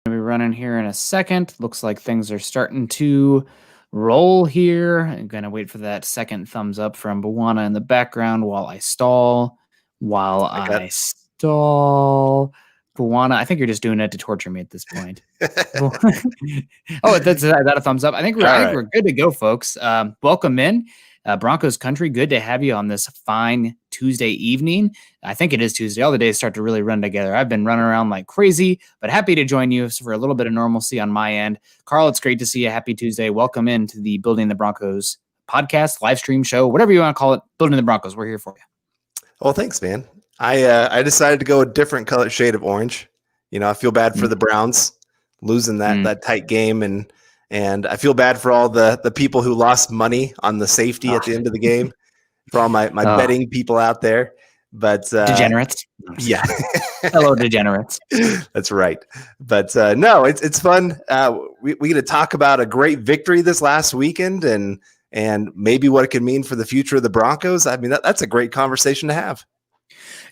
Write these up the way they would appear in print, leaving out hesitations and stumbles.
Gonna be running here in a second. Looks like things are starting to roll here. I'm gonna wait for that second thumbs up from Bawana in the background while I stall. Bawana, I think you're just doing it to torture me at this point. Oh, that's that a thumbs up. I think we're good to go, folks. Welcome in. Broncos country, good to have you on this fine Tuesday evening. I think it is Tuesday. All the days start to really run together. I've been running around like crazy, but happy to join you for a little bit of normalcy on my end. Carl, it's great to see you. Happy Tuesday. Welcome into the Building the Broncos podcast, live stream show, whatever you want to call it. Building the Broncos. We're here for you. Well, thanks, man. I decided to go a different color shade of orange. You know, I feel bad for the Browns losing that tight game, and I feel bad for all the people who lost money on the safety at the end of the game, for all my betting people out there. But degenerates. Yeah. Hello, degenerates. That's right. But no, it's fun. We get to talk about a great victory this last weekend and maybe what it could mean for the future of the Broncos. I mean, that's a great conversation to have.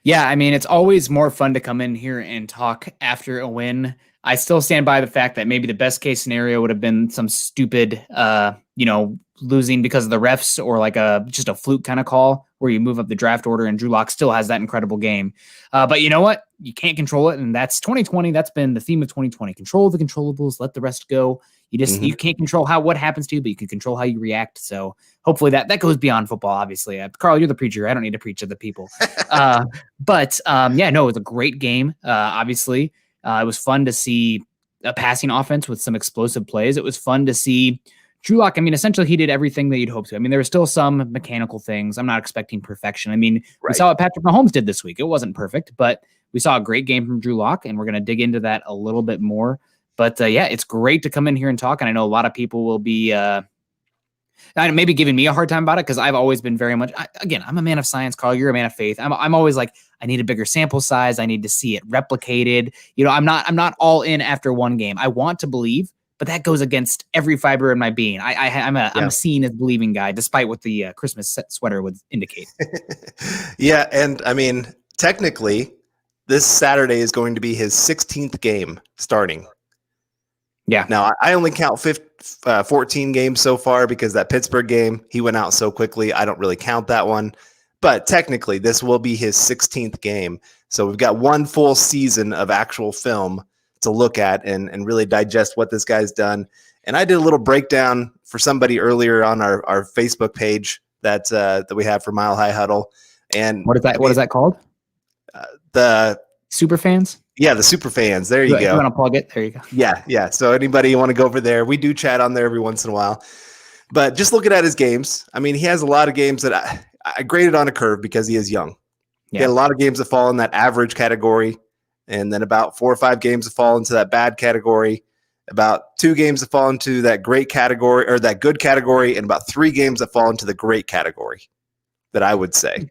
Yeah, I mean, it's always more fun to come in here and talk after a win. I still stand by the fact that maybe the best case scenario would have been some stupid, losing because of the refs, or like just a fluke kind of call where you move up the draft order and Drew Lock still has that incredible game. But you know what? You can't control it. And that's 2020. That's been the theme of 2020. Control the controllables, let the rest go. You can't control what happens to you, but you can control how you react. So hopefully that goes beyond football, obviously. Carl, you're the preacher. I don't need to preach to the people. But it was a great game. Obviously, it was fun to see a passing offense with some explosive plays. It was fun to see Drew Lock. I mean, essentially he did everything that you'd hope to. I mean, there were still some mechanical things. I'm not expecting perfection. I mean, We saw what Patrick Mahomes did this week. It wasn't perfect, but we saw a great game from Drew Lock, and we're going to dig into that a little bit more. But it's great to come in here and talk. And I know a lot of people will be maybe giving me a hard time about it, because I've always been very much, I'm a man of science, Carl. You're a man of faith. I'm always like, I need a bigger sample size. I need to see it replicated. You know, I'm not all in after one game. I want to believe, but that goes against every fiber in my being. I'm a seeing as believing guy, despite what the Christmas sweater would indicate. Yeah, and I mean, technically, this Saturday is going to be his 16th game starting. Yeah. Now, I only count 14 games so far because that Pittsburgh game, he went out so quickly. I don't really count that one. But technically, this will be his 16th game. So we've got one full season of actual film to look at and really digest what this guy's done. And I did a little breakdown for somebody earlier on our Facebook page that we have for Mile High Huddle. And what is that called? The Super Fans? Yeah, the super fans. There you go. You want to plug it? There you go. Yeah. So anybody want to go over there, we do chat on there every once in a while. But just looking at his games, I mean, he has a lot of games that I graded on a curve because he is young. Yeah. He had a lot of games that fall in that average category, and then about 4 or 5 games that fall into that bad category, about 2 games that fall into that great category or that good category, and about 3 games that fall into the great category, that I would say.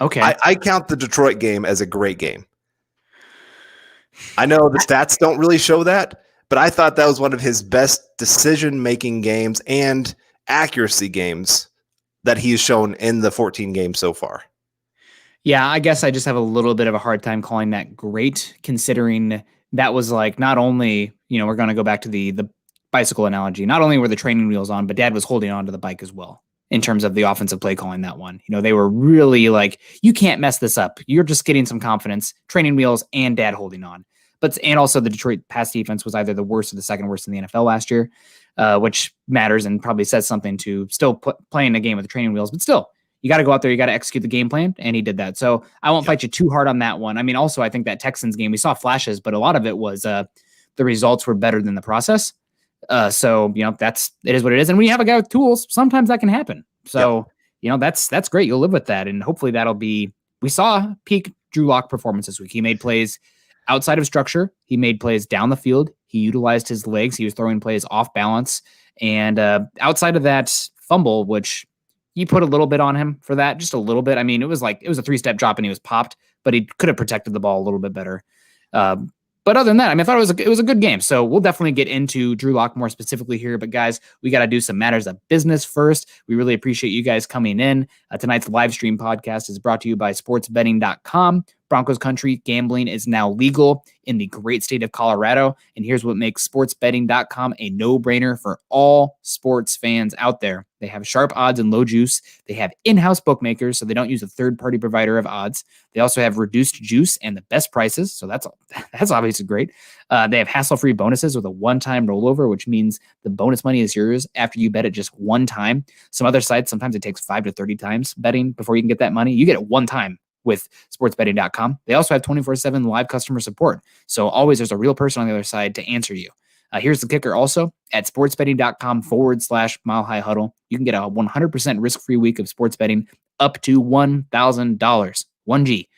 Okay. I count the Detroit game as a great game. I know the stats don't really show that, but I thought that was one of his best decision-making games and accuracy games that he's shown in the 14 games so far. Yeah, I guess I just have a little bit of a hard time calling that great, considering that was like, not only, we're going to go back to the bicycle analogy, not only were the training wheels on, but Dad was holding on to the bike as well in terms of the offensive play calling that one. They were really like, you can't mess this up. You're just getting some confidence, training wheels and Dad holding on. And also the Detroit pass defense was either the worst or the second worst in the NFL last year, which matters and probably says something to still playing a game with the training wheels. But still, you got to go out there, you got to execute the game plan, and he did that. So I won't fight you too hard on that one. I mean, also, I think that Texans game, we saw flashes, but a lot of it was the results were better than the process. So it is what it is. And when you have a guy with tools, sometimes that can happen. So, that's great. You'll live with that. And hopefully we saw peak Drew Lock performance this week. He made plays outside of structure. He made plays down the field. He utilized his legs. He was throwing plays off balance. And outside of that fumble, which you put a little bit on him for that, just a little bit. I mean, it was a 3-step drop and he was popped, but he could have protected the ball a little bit better. But other than that, I mean, I thought it was a good game. So we'll definitely get into Drew Lock more specifically here. But guys, we got to do some matters of business first. We really appreciate you guys coming in. Tonight's live stream podcast is brought to you by sportsbetting.com. Broncos country, gambling is now legal in the great state of Colorado. And here's what makes sportsbetting.com a no-brainer for all sports fans out there. They have sharp odds and low juice. They have in-house bookmakers, so they don't use a third-party provider of odds. They also have reduced juice and the best prices, so that's obviously great. They have hassle-free bonuses with a one-time rollover, which means the bonus money is yours after you bet it just one time. Some other sites, sometimes it takes 5 to 30 times betting before you can get that money. You get it one time with sportsbetting.com. They also have 24/7 live customer support. So always there's a real person on the other side to answer you. Here's the kicker also. At sportsbetting.com/Mile High Huddle, you can get a 100% risk-free week of sports betting up to $1,000. 1G.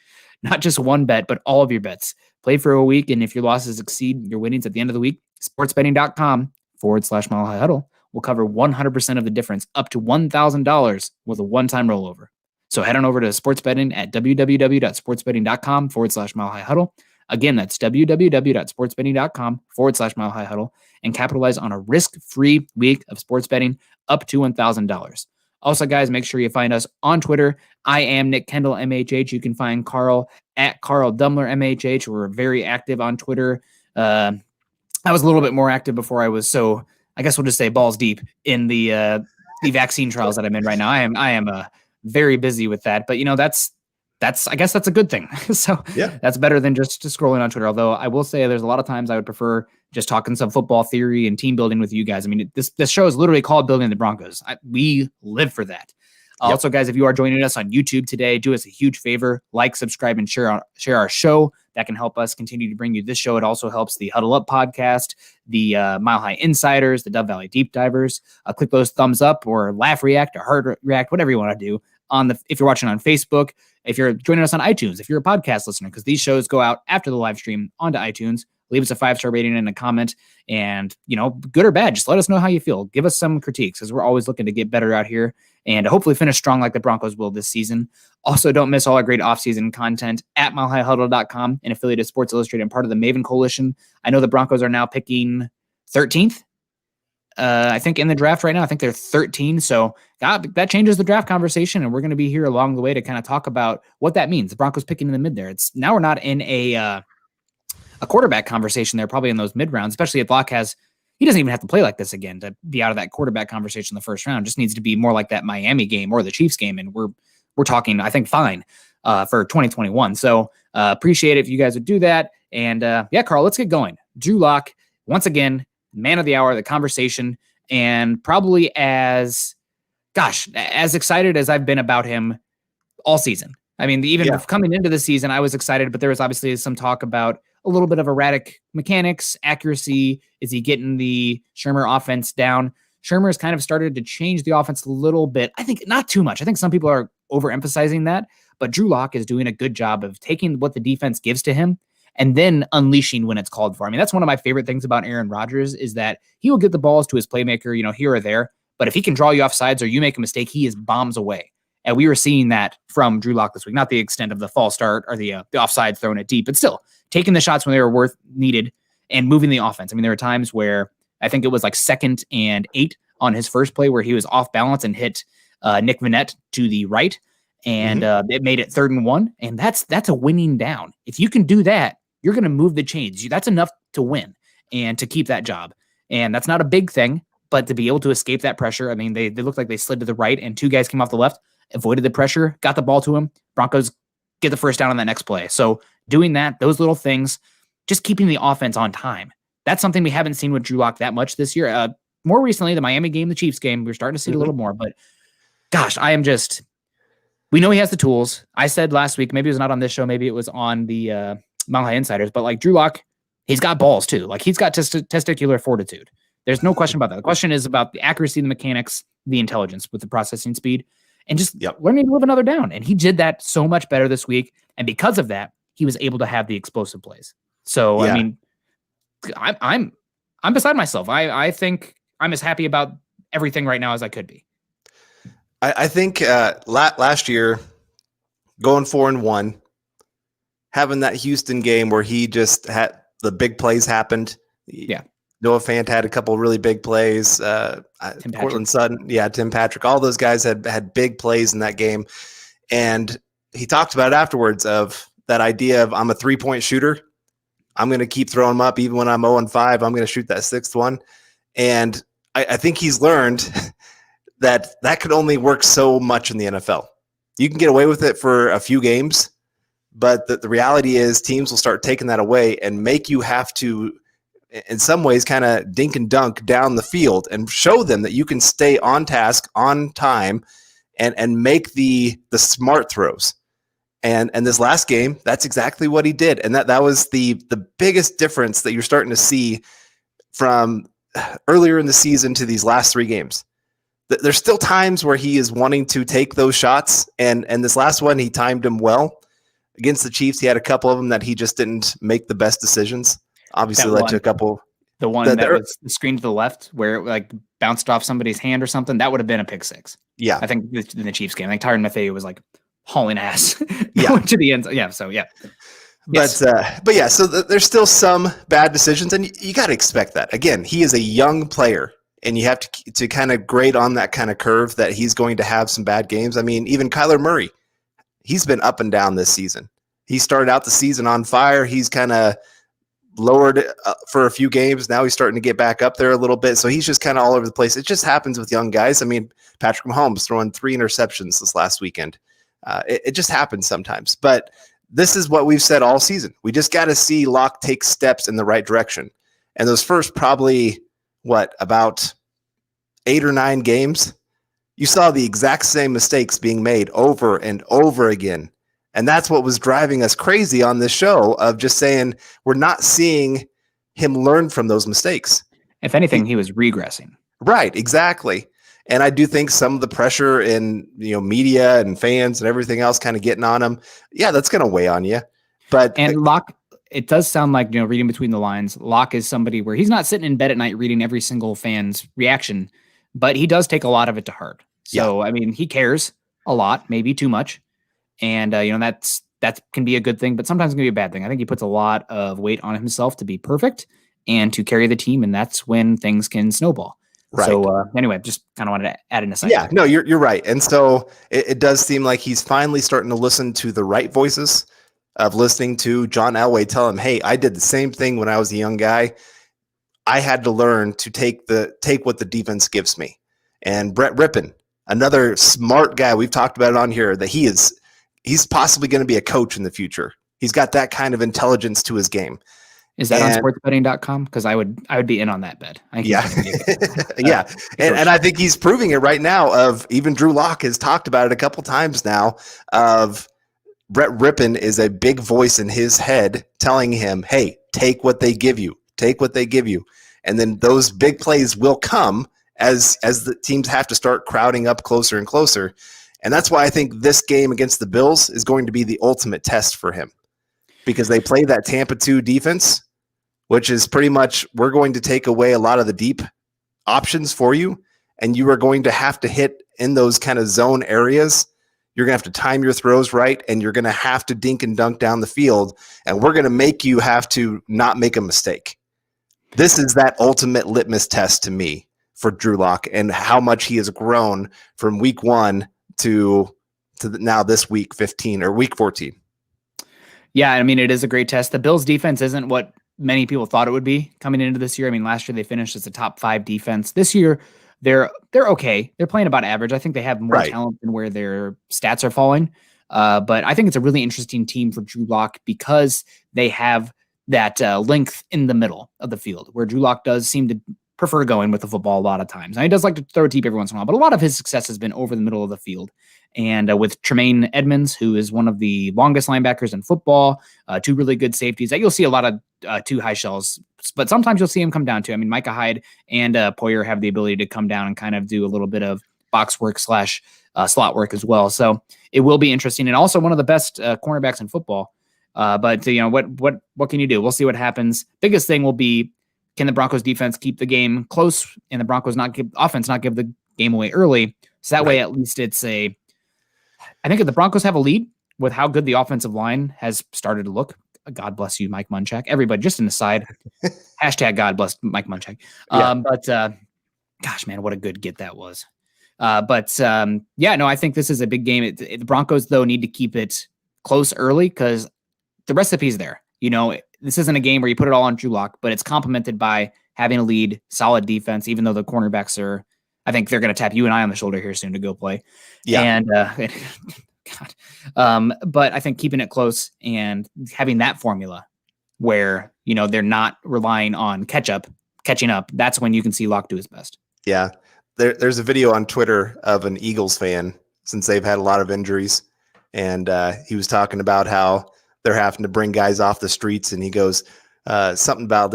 Not just one bet, but all of your bets. Play for a week, and if your losses exceed your winnings at the end of the week, sportsbetting.com/Mile High Huddle will cover 100% of the difference up to $1,000 with a one-time rollover. So head on over to sports betting at www.sportsbetting.com/Mile High Huddle. Again, that's www.sportsbetting.com/Mile High Huddle and capitalize on a risk-free week of sports betting up to $1,000. Also, guys, make sure you find us on Twitter. I am Nick Kendell, MHH. You can find Carl at Carl Dumler, MHH. We're very active on Twitter. I was a little bit more active before I was so, I guess we'll just say balls deep in the vaccine trials that I'm in right now. I am very busy with that, but that's I guess that's a good thing. So yeah, that's better than just scrolling on Twitter. Although I will say there's a lot of times I would prefer just talking some football theory and team building with you guys. I mean, this show is literally called Building the Broncos. We live for that. Yep. Also, guys, if you are joining us on YouTube today, do us a huge favor, like, subscribe, and share our show. That can help us continue to bring you this show. It also helps the Huddle Up podcast, the Mile High Insiders, the Dove Valley Deep Divers. Click those thumbs up or laugh react or heart react, whatever you want to do. If you're watching on Facebook, if you're joining us on iTunes, if you're a podcast listener, because these shows go out after the live stream onto iTunes, leave us a 5-star rating and a comment, and good or bad, just let us know how you feel. Give us some critiques, because we're always looking to get better out here and hopefully finish strong like the Broncos will this season. Also, don't miss all our great offseason content at milehighhuddle.com, an affiliate of Sports Illustrated and part of the Maven Coalition. I know the Broncos are now picking 13th. I think in the draft right now, I think they're 13. So that changes the draft conversation, and we're going to be here along the way to kind of talk about what that means. The Broncos picking in the mid there. Now we're not in a quarterback conversation there, probably in those mid rounds, especially if Locke he doesn't even have to play like this again to be out of that quarterback conversation in the first round. Just needs to be more like that Miami game or the Chiefs game. And we're talking, I think, fine for 2021. So appreciate it if you guys would do that. And Carl, let's get going. Drew Lock, once again, man of the hour, the conversation, and probably as excited as I've been about him all season. I mean, coming into the season, I was excited, but there was obviously some talk about a little bit of erratic mechanics, accuracy. Is he getting the Shermer offense down? Shermer has kind of started to change the offense a little bit. I think not too much. I think some people are overemphasizing that, but Drew Lock is doing a good job of taking what the defense gives to him and then unleashing when it's called for. I mean, that's one of my favorite things about Aaron Rodgers is that he will get the balls to his playmaker, here or there, but if he can draw you off sides or you make a mistake, he is bombs away. And we were seeing that from Drew Lock this week, not the extent of the false start or the offside throwing it deep, but still taking the shots when they were needed and moving the offense. I mean, there were times where I think it was like 2nd and 8 on his first play where he was off balance and hit Nick Vannett to the right, and it made it 3rd and 1. And that's a winning down. If you can do that, you're going to move the chains. That's enough to win and to keep that job. And that's not a big thing, but to be able to escape that pressure. I mean, they looked like they slid to the right and 2 guys came off the left, avoided the pressure, got the ball to him. Broncos get the first down on that next play. So doing that, those little things, just keeping the offense on time. That's something we haven't seen with Drew Lock that much this year. More recently, the Miami game, the Chiefs game, we're starting to see it a little more. But gosh, we know he has the tools. I said last week, maybe it was not on this show, maybe it was on the Mile High Insiders, but like Drew Lock, he's got balls too. Like he's got testicular fortitude. There's no question about that. The question is about the accuracy, the mechanics, the intelligence with the processing speed, and just learning to live another down. And he did that so much better this week. And because of that, he was able to have the explosive plays. So, I mean, I'm beside myself. I think I'm as happy about everything right now as I could be. I think last year, going 4-1, having that Houston game where he just had the big plays happened. Yeah. Noah Fant had a couple of really big plays. Cortland Sutton, Tim Patrick, all those guys had big plays in that game. And he talked about it afterwards of that idea of I'm a 3-point shooter. I'm going to keep throwing them up even when I'm 0-5. I'm going to shoot that 6th one. And I think he's learned that could only work so much in the NFL. You can get away with it for a few games, but the reality is teams will start taking that away and make you have to, in some ways, kind of dink and dunk down the field and show them that you can stay on task, on time, and make the smart throws. And this last game, that's exactly what he did. And that was the biggest difference that you're starting to see from earlier in the season to these last 3 games. There's still times where he is wanting to take those shots. And this last one, he timed them well. Against the Chiefs, he had a couple of them that he just didn't make the best decisions. Obviously led to a couple. The one that was the screen to the left where it like bounced off somebody's hand or something, that would have been a pick 6. Yeah. I think in the Chiefs game, like Tyrann Mathieu was like hauling ass to the end. Yeah. So, yeah. But yeah, so there's still some bad decisions, and you got to expect that. Again, he is a young player, and you have to kind of grade on that kind of curve that he's going to have some bad games. I mean, even Kyler Murray, he's been up and down this season. He started out the season on fire. He's kind of lowered for a few games. Now he's starting to get back up there a little bit. So he's just kind of all over the place. It just happens with young guys. I mean, Patrick Mahomes throwing 3 interceptions this last weekend. It just happens sometimes. But this is what we've said all season. We just got to see Locke take steps in the right direction. And those first probably, about 8 or 9 games, you saw the exact same mistakes being made over and over again. And that's what was driving us crazy on this show of just saying we're not seeing him learn from those mistakes. If anything, he was regressing. Right, exactly. And I do think some of the pressure in media and fans and everything else kind of getting on him, yeah, that's going to weigh on you. And Locke, it does sound like, reading between the lines, Locke is somebody where he's not sitting in bed at night reading every single fan's reaction, but he does take a lot of it to heart. So, I mean, he cares a lot, maybe too much. And, that can be a good thing, but sometimes it can be a bad thing. I think he puts a lot of weight on himself to be perfect and to carry the team. And that's when things can snowball. Right. So anyway, just kind of wanted to add in a second. Yeah, no, you're right. And so it does seem like he's finally starting to listen to the right voices of listening to John Elway tell him, hey, I did the same thing when I was a young guy. I had to learn to take what the defense gives me. And Brett Rippon, another smart guy, we've talked about it on here, that he's possibly going to be a coach in the future. He's got that kind of intelligence to his game. Is that on sportsbetting.com? Because I would be in on that bet. Yeah. Yeah. And I think he's proving it right now. Of even Drew Lock has talked about it a couple times now of Brett Rippon is a big voice in his head telling him, hey, take what they give you. Take what they give you. And then those big plays will come as the teams have to start crowding up closer and closer. And that's why I think this game against the Bills is going to be the ultimate test for him, because they play that Tampa 2 defense, which is pretty much, we're going to take away a lot of the deep options for you, and you are going to have to hit in those kind of zone areas. You're going to have to time your throws right, and you're going to have to dink and dunk down the field, and we're going to make you have to not make a mistake. This is that ultimate litmus test to me for Drew Lock and how much he has grown from week 1 to now this week 15 or week 14. Yeah, I mean, it is a great test. The Bills defense isn't what many people thought it would be coming into this year. I mean, last year they finished as a top 5 defense. This year they're okay. They're playing about average. I think they have more talent than where their stats are falling. But I think it's a really interesting team for Drew Lock because they have that length in the middle of the field, where Drew Lock does seem to prefer going with the football a lot of times. And he does like to throw deep every once in a while, but a lot of his success has been over the middle of the field. And with Tremaine Edmonds, who is one of the longest linebackers in football, 2 really good safeties, that you'll see a lot of 2 high shells, but sometimes you'll see him come down to. I mean, Micah Hyde and Poyer have the ability to come down and kind of do a little bit of box work / slot work as well. So it will be interesting, and also one of the best cornerbacks in football. But what can you do? We'll see what happens. Biggest thing will be, can the Broncos defense keep the game close and the Broncos offense not give the game away early? So that way, at least I think if the Broncos have a lead with how good the offensive line has started to look, God bless you, Mike Munchak. Everybody, just an aside, hashtag God bless Mike Munchak. But gosh, man, what a good get that was. I think this is a big game. The Broncos, though, need to keep it close early because the recipe's there. This isn't a game where you put it all on Drew Lock, but it's complemented by having a lead, solid defense, even though the cornerbacks are, I think they're going to tap you and I on the shoulder here soon to go play. Yeah. And, God. But I think keeping it close and having that formula where, they're not relying on catching up, that's when you can see Lock do his best. Yeah. There's a video on Twitter of an Eagles fan since they've had a lot of injuries. And he was talking about how they're having to bring guys off the streets. And he goes something about,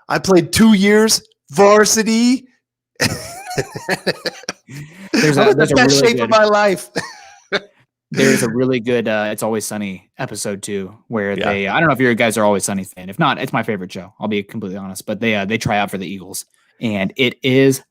I played 2 years varsity. There's the best really shape good, of my life. There's a really good It's Always Sunny episode too, where they, I don't know if you guys are Always Sunny fan. If not, it's my favorite show. I'll be completely honest, but they try out for the Eagles and it is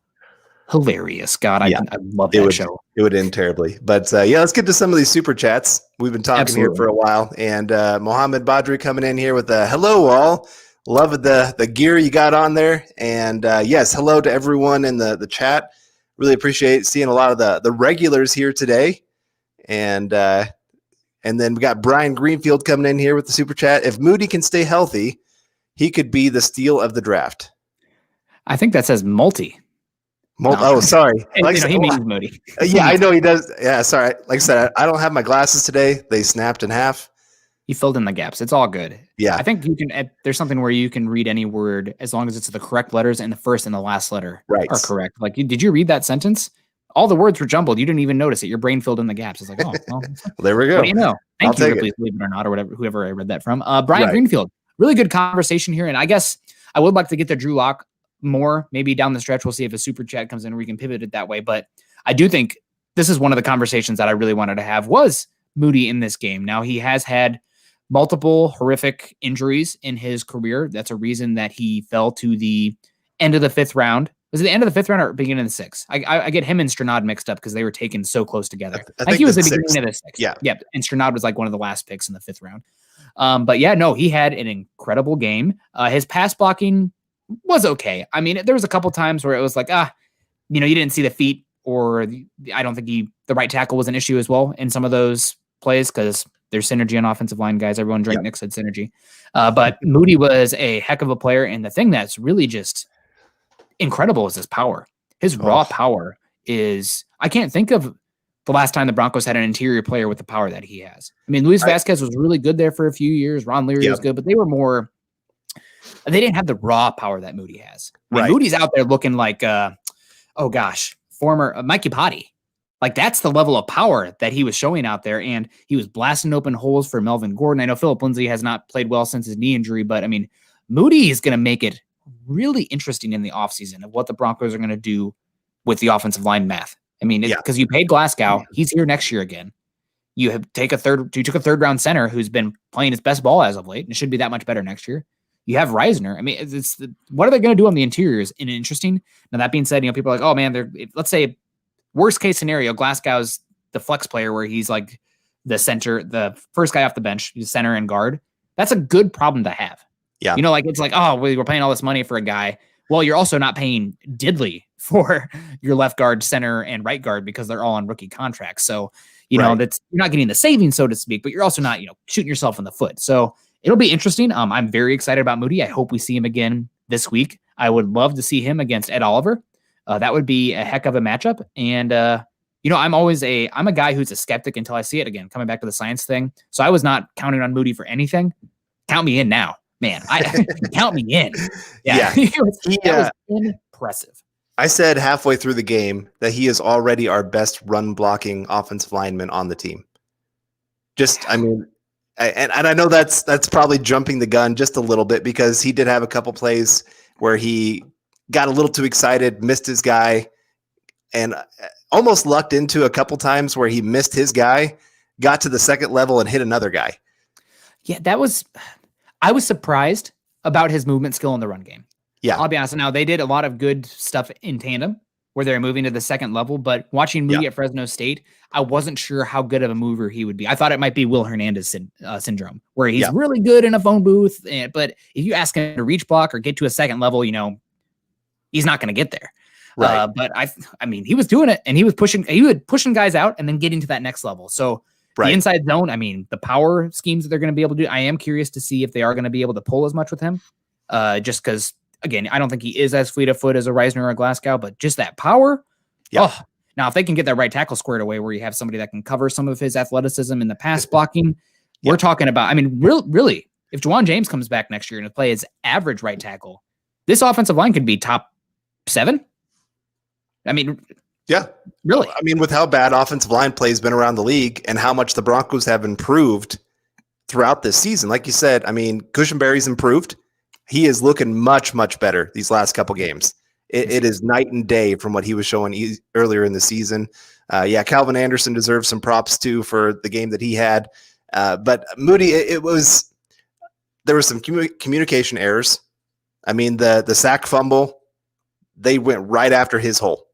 hilarious. God, I love that show. It would end terribly, but let's get to some of these super chats. We've been talking here for a while, and Mohammed Badri coming in here with a hello all. Love the gear you got on there, and yes, hello to everyone in the chat. Really appreciate seeing a lot of the regulars here today, and then we got Brian Greenfield coming in here with the super chat. If Moody can stay healthy, he could be the steal of the draft. I think that says multi. Oh, sorry. He means Moody. Yeah, I know he does. Yeah, sorry. Like I said, I don't have my glasses today. They snapped in half. You filled in the gaps. It's all good. Yeah. I think you can. There's something where you can read any word as long as it's the correct letters and the first and the last letter are correct. Like, did you read that sentence? All the words were jumbled. You didn't even notice it. Your brain filled in the gaps. It's like, oh, well, there we go. Thank you, Ripley, believe it or not, or whatever, whoever I read that from. Brian Greenfield. Really good conversation here. And I guess I would like to get to Drew Lock more, maybe down the stretch. We'll see if a super chat comes in or we can pivot it that way. But I do think this is one of the conversations that I really wanted to have was Moody in this game. Now, he has had multiple horrific injuries in his career. That's a reason that he fell to the end of the 5th round. Was it the end of the 5th round or beginning of the 6th? I get him and Stranad mixed up because they were taken so close together. I think he was the beginning of the 6th. Yeah. Yep. And Stranad was like one of the last picks in the 5th round. But yeah, no, he had an incredible game. His pass blocking was okay. I mean, there was a couple times where it was like, you didn't see the feet, or I don't think the right tackle was an issue as well in some of those plays because there's synergy on offensive line, guys. Everyone drank Nick said synergy. But Moody was a heck of a player. And the thing that's really just incredible is his power. His raw power is, I can't think of the last time the Broncos had an interior player with the power that he has. I mean, Luis Vasquez was really good there for a few years. Ron Leary was good, but they were they didn't have the raw power that Moody has. I mean, Moody's out there looking like, former Mikey Potty. Like, that's the level of power that he was showing out there, and he was blasting open holes for Melvin Gordon. I know Philip Lindsay has not played well since his knee injury, but I mean, Moody is going to make it really interesting in the offseason of what the Broncos are going to do with the offensive line math. I mean, because you paid Glasgow, he's here next year again. You took a 3rd round center who's been playing his best ball as of late, and it should be that much better next year. You have Reisner. I mean, what are they going to do on the interiors? And interesting. Now, that being said, people are like, oh man, let's say worst case scenario, Glasgow's the flex player where he's like the center, the first guy off the bench, he's center and guard. That's a good problem to have. Yeah. It's like, oh, we're paying all this money for a guy. Well, you're also not paying diddly for your left guard, center, and right guard because they're all on rookie contracts. So, that's, you're not getting the savings, so to speak, but you're also not, shooting yourself in the foot. So it'll be interesting. I'm very excited about Moody. I hope we see him again this week. I would love to see him against Ed Oliver. That would be a heck of a matchup. And, I'm a guy who's a skeptic until I see it again, coming back to the science thing. So I was not counting on Moody for anything. Count me in now, man. Count me in. Yeah. That was impressive. I said halfway through the game that he is already our best run blocking offensive lineman on the team. And I know that's probably jumping the gun just a little bit because he did have a couple plays where he got a little too excited, missed his guy, and almost lucked into a couple times where he missed his guy, got to the second level and hit another guy. Yeah, I was surprised about his movement skill in the run game. Yeah. I'll be honest. Now, they did a lot of good stuff in tandem where they're moving to the second level, but watching Moody at Fresno State, I wasn't sure how good of a mover he would be. I thought it might be Will Hernandez syndrome, where he's really good in a phone booth, but if you ask him to reach block or get to a second level, he's not going to get there. Right. But I mean, he was doing it, and he was pushing guys out and then getting to that next level. So The inside zone, I mean, the power schemes that they're going to be able to do, I am curious to see if they are going to be able to pull as much with him. Just because, again, I don't think he is as fleet of foot as a Reisner or a Glasgow, but just that power. Yep. Oh, now if they can get that right tackle squared away where you have somebody that can cover some of his athleticism in the pass blocking, we're talking about, I mean, really, if Juwan James comes back next year and play his average right tackle, this offensive line could be top 7. I mean, yeah, really. I mean, with how bad offensive line play has been around the league and how much the Broncos have improved throughout this season, like you said, I mean, Cushenberry's improved. He is looking much, much better these last couple games. It is night and day from what he was showing earlier in the season. Calvin Anderson deserves some props too for the game that he had. But Moody, there was some communication errors. I mean, the sack fumble, they went right after his hole.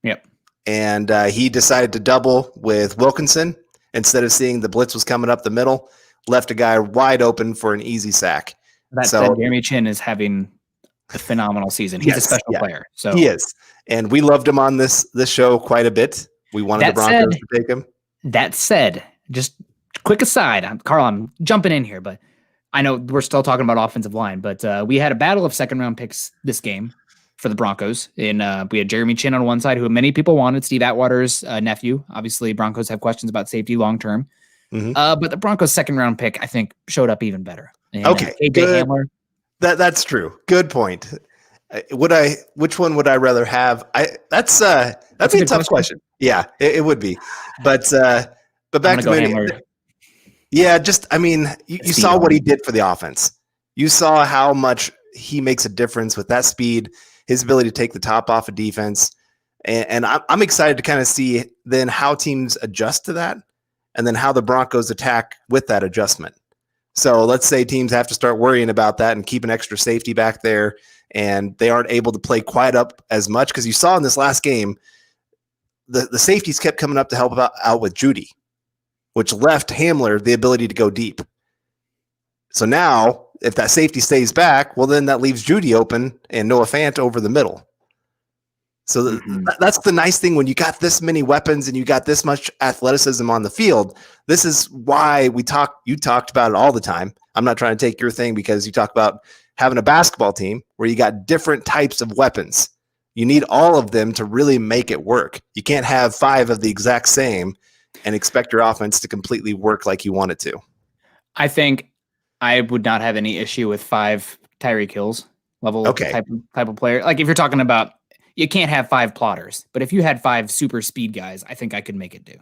Yep. And he decided to double with Wilkinson instead of seeing the blitz was coming up the middle, left a guy wide open for an easy sack. That said, Jeremy Chin is having a phenomenal season. He's a special player. So he is. And we loved him on this show quite a bit. We wanted the Broncos to take him. That said, just quick aside, Carl, I'm jumping in here, but I know we're still talking about offensive line, but we had a battle of second-round picks this game for the Broncos. And we had Jeremy Chin on one side, who many people wanted, Steve Atwater's nephew. Obviously, Broncos have questions about safety long-term. Mm-hmm. But the Broncos' second-round pick, I think, showed up even better. And, okay, AJ Hamler. That's true. Good point. Which one would I rather have? That's a tough question. Yeah, it would be. But back to Hamler. Yeah, just I mean, you saw what he did for the offense. You saw how much he makes a difference with that speed, his ability to take the top off of defense, and I'm excited to kind of see then how teams adjust to that, and then how the Broncos attack with that adjustment. So let's say teams have to start worrying about that and keep an extra safety back there, and they aren't able to play quite up as much because you saw in this last game, the safeties kept coming up to help out with Judy, which left Hamler the ability to go deep. So now, if that safety stays back, well, then that leaves Judy open and Noah Fant over the middle. So that's the nice thing when you got this many weapons and you got this much athleticism on the field. This is why you talked about it all the time. I'm not trying to take your thing because you talk about having a basketball team where you got different types of weapons. You need all of them to really make it work. You can't have 5 of the exact same and expect your offense to completely work like you want it to. I think I would not have any issue with 5 Tyreek Hills level type of player. Like if you're talking about, you can't have 5 plotters, but if you had 5 super speed guys, I think I could make it do.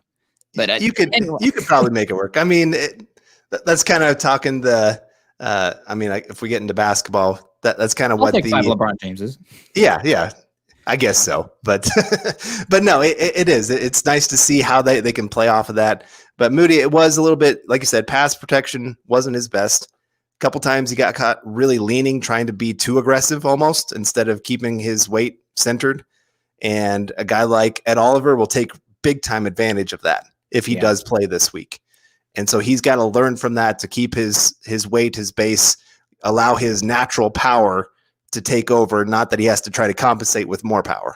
But you could probably make it work. I mean, that's kind of talking if we get into basketball, that's kind of I'll take 5 LeBron Jameses. Yeah. I guess so, but but no, it is. It's nice to see how they can play off of that. But Moody, it was a little bit, like you said, pass protection wasn't his best. A couple times he got caught really leaning, trying to be too aggressive almost instead of keeping his weight centered. And a guy like Ed Oliver will take big time advantage of that if he does play this week. And so he's got to learn from that to keep his weight, his base, allow his natural power to take over, not that he has to try to compensate with more power.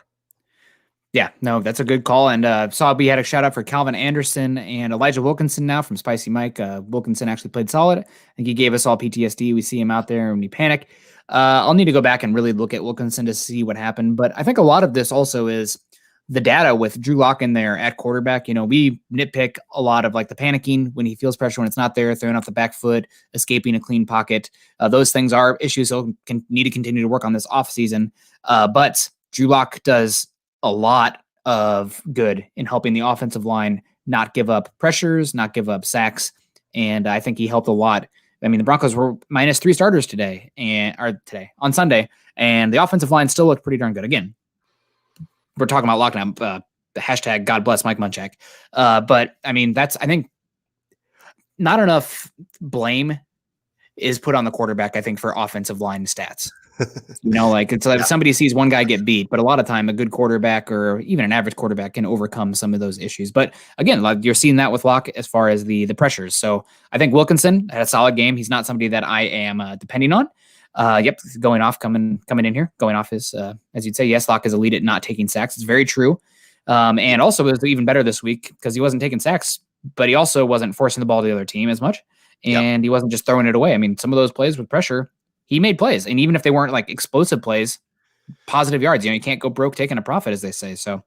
Yeah, no, that's a good call. And saw we had a shout out for Calvin Anderson and Elijah Wilkinson now from Spicy Mike. Wilkinson actually played solid. I think he gave us all PTSD. We see him out there and we panic. I'll need to go back and really look at Wilkinson to see what happened. But I think a lot of this also is the data with Drew Lock in there at quarterback. You know, we nitpick a lot of like the panicking when he feels pressure when it's not there, throwing off the back foot, escaping a clean pocket. Those things are issues. So need to continue to work on this offseason. But Drew Lock does a lot of good in helping the offensive line not give up pressures, not give up sacks. And I think he helped a lot. I mean, the Broncos were -3 starters on Sunday, and the offensive line still looked pretty darn good. Again, we're talking about locking up the hashtag God bless Mike Munchak. But I mean, I think not enough blame is put on the quarterback, I think, for offensive line stats. You know, like it's like somebody sees one guy get beat, but a lot of time a good quarterback or even an average quarterback can overcome some of those issues. But again, like you're seeing that with Locke as far as the pressures. So I think Wilkinson had a solid game. He's not somebody that I am depending on. Going off, coming in here, going off is, as you'd say, yes, Locke is elite at not taking sacks. It's very true. And also it was even better this week because he wasn't taking sacks but he also wasn't forcing the ball to the other team as much, and he wasn't just throwing it away. I mean, some of those plays with pressure, he made plays, and even if they weren't like explosive plays, positive yards. You can't go broke taking a profit, as they say. So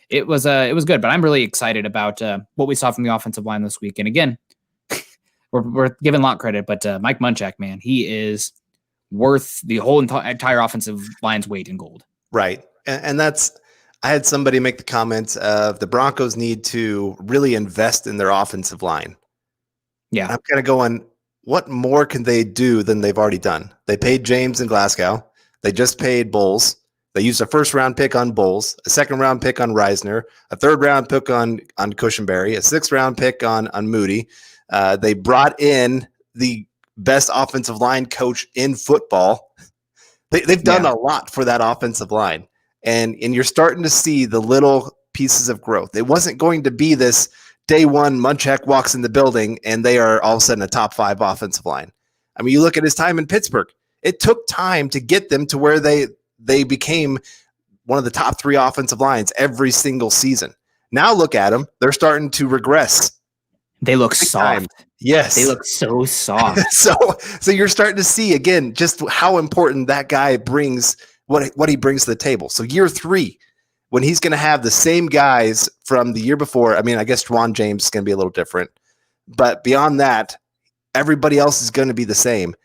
it was good, but I'm really excited about what we saw from the offensive line this week. And again, we're giving Locke credit, but Mike Munchak, man, he is worth the whole entire offensive line's weight in gold. Right. And that's, I had somebody make the comment of the Broncos need to really invest in their offensive line. Yeah. I'm kind of going, what more can they do than they've already done? They paid James in Glasgow. They just paid Bowles. They used a first-round pick on Bowles, a second-round pick on Reisner, a third-round pick on Cushenberry, a sixth-round pick on Moody. They brought in the best offensive line coach in football. They've done a lot for that offensive line, and you're starting to see the little pieces of growth. It wasn't going to be this day one Munchak walks in the building and they are all of a sudden a top 5 offensive line. I mean, you look at his time in Pittsburgh. It took time to get them to where they became one of the top 3 offensive lines every single season. Now look at them. They're starting to regress. They look soft. Yes. They look so soft. So you're starting to see, again, just how important that guy brings, what he brings to the table. So year 3, when he's going to have the same guys from the year before, I mean, I guess Juwan James is going to be a little different. But beyond that, everybody else is going to be the same.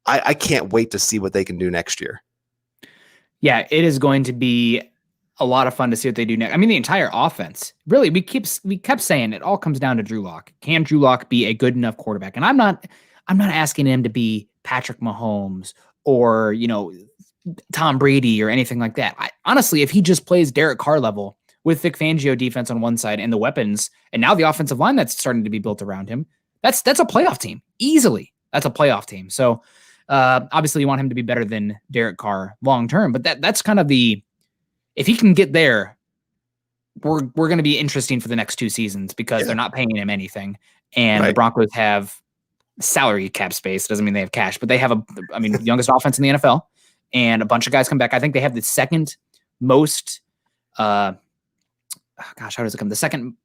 I can't wait to see what they can do next year. Yeah, it is going to be a lot of fun to see what they do next. I mean, the entire offense. Really, we kept saying it all comes down to Drew Lock. Can Drew Lock be a good enough quarterback? And I'm not asking him to be Patrick Mahomes or, Tom Brady or anything like that. Honestly, if he just plays Derek Carr level with Vic Fangio defense on one side and the weapons, and now the offensive line that's starting to be built around him, that's a playoff team. Easily. That's a playoff team. So obviously you want him to be better than Derek Carr long term, but that's kind of if he can get there, we're going to be interesting for the next 2 seasons because they're not paying him anything. And the Broncos have salary cap space. Doesn't mean they have cash, but they have youngest offense in the NFL, and a bunch of guys come back. I think they have the second most, how does it come? The second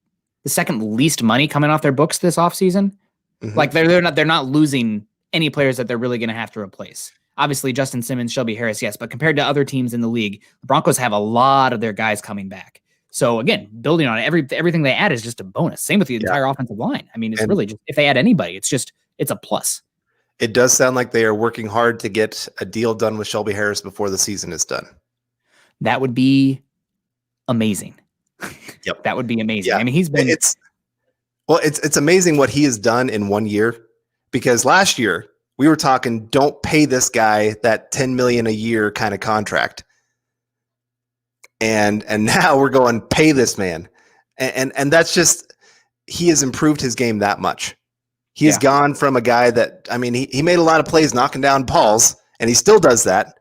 least money coming off their books this offseason. Mm-hmm. Like they're not losing any players that they're really going to have to replace. Obviously, Justin Simmons, Shelby Harris, yes, but compared to other teams in the league, the Broncos have a lot of their guys coming back. So again, building on it, everything they add is just a bonus. Same with the entire offensive line. I mean, it's really just, if they add anybody, it's a plus. It does sound like they are working hard to get a deal done with Shelby Harris before the season is done. That would be amazing. Yep. That would be amazing. Yeah. I mean, it's amazing what he has done in 1 year, because last year we were talking, don't pay this guy that $10 million a year kind of contract. And now we're going, pay this man. And that's just, he has improved his game that much. He has gone from a guy that, I mean, he made a lot of plays knocking down balls, and he still does that.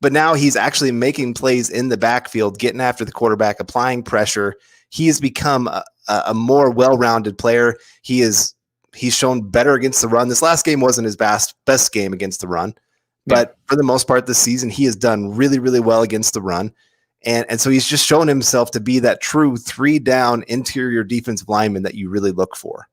But now he's actually making plays in the backfield, getting after the quarterback, applying pressure. He has become a more well-rounded player. He's shown better against the run. This last game wasn't his best game against the run, but for the most part this season, he has done really, really well against the run. And so he's just shown himself to be that true 3-down interior defensive lineman that you really look for.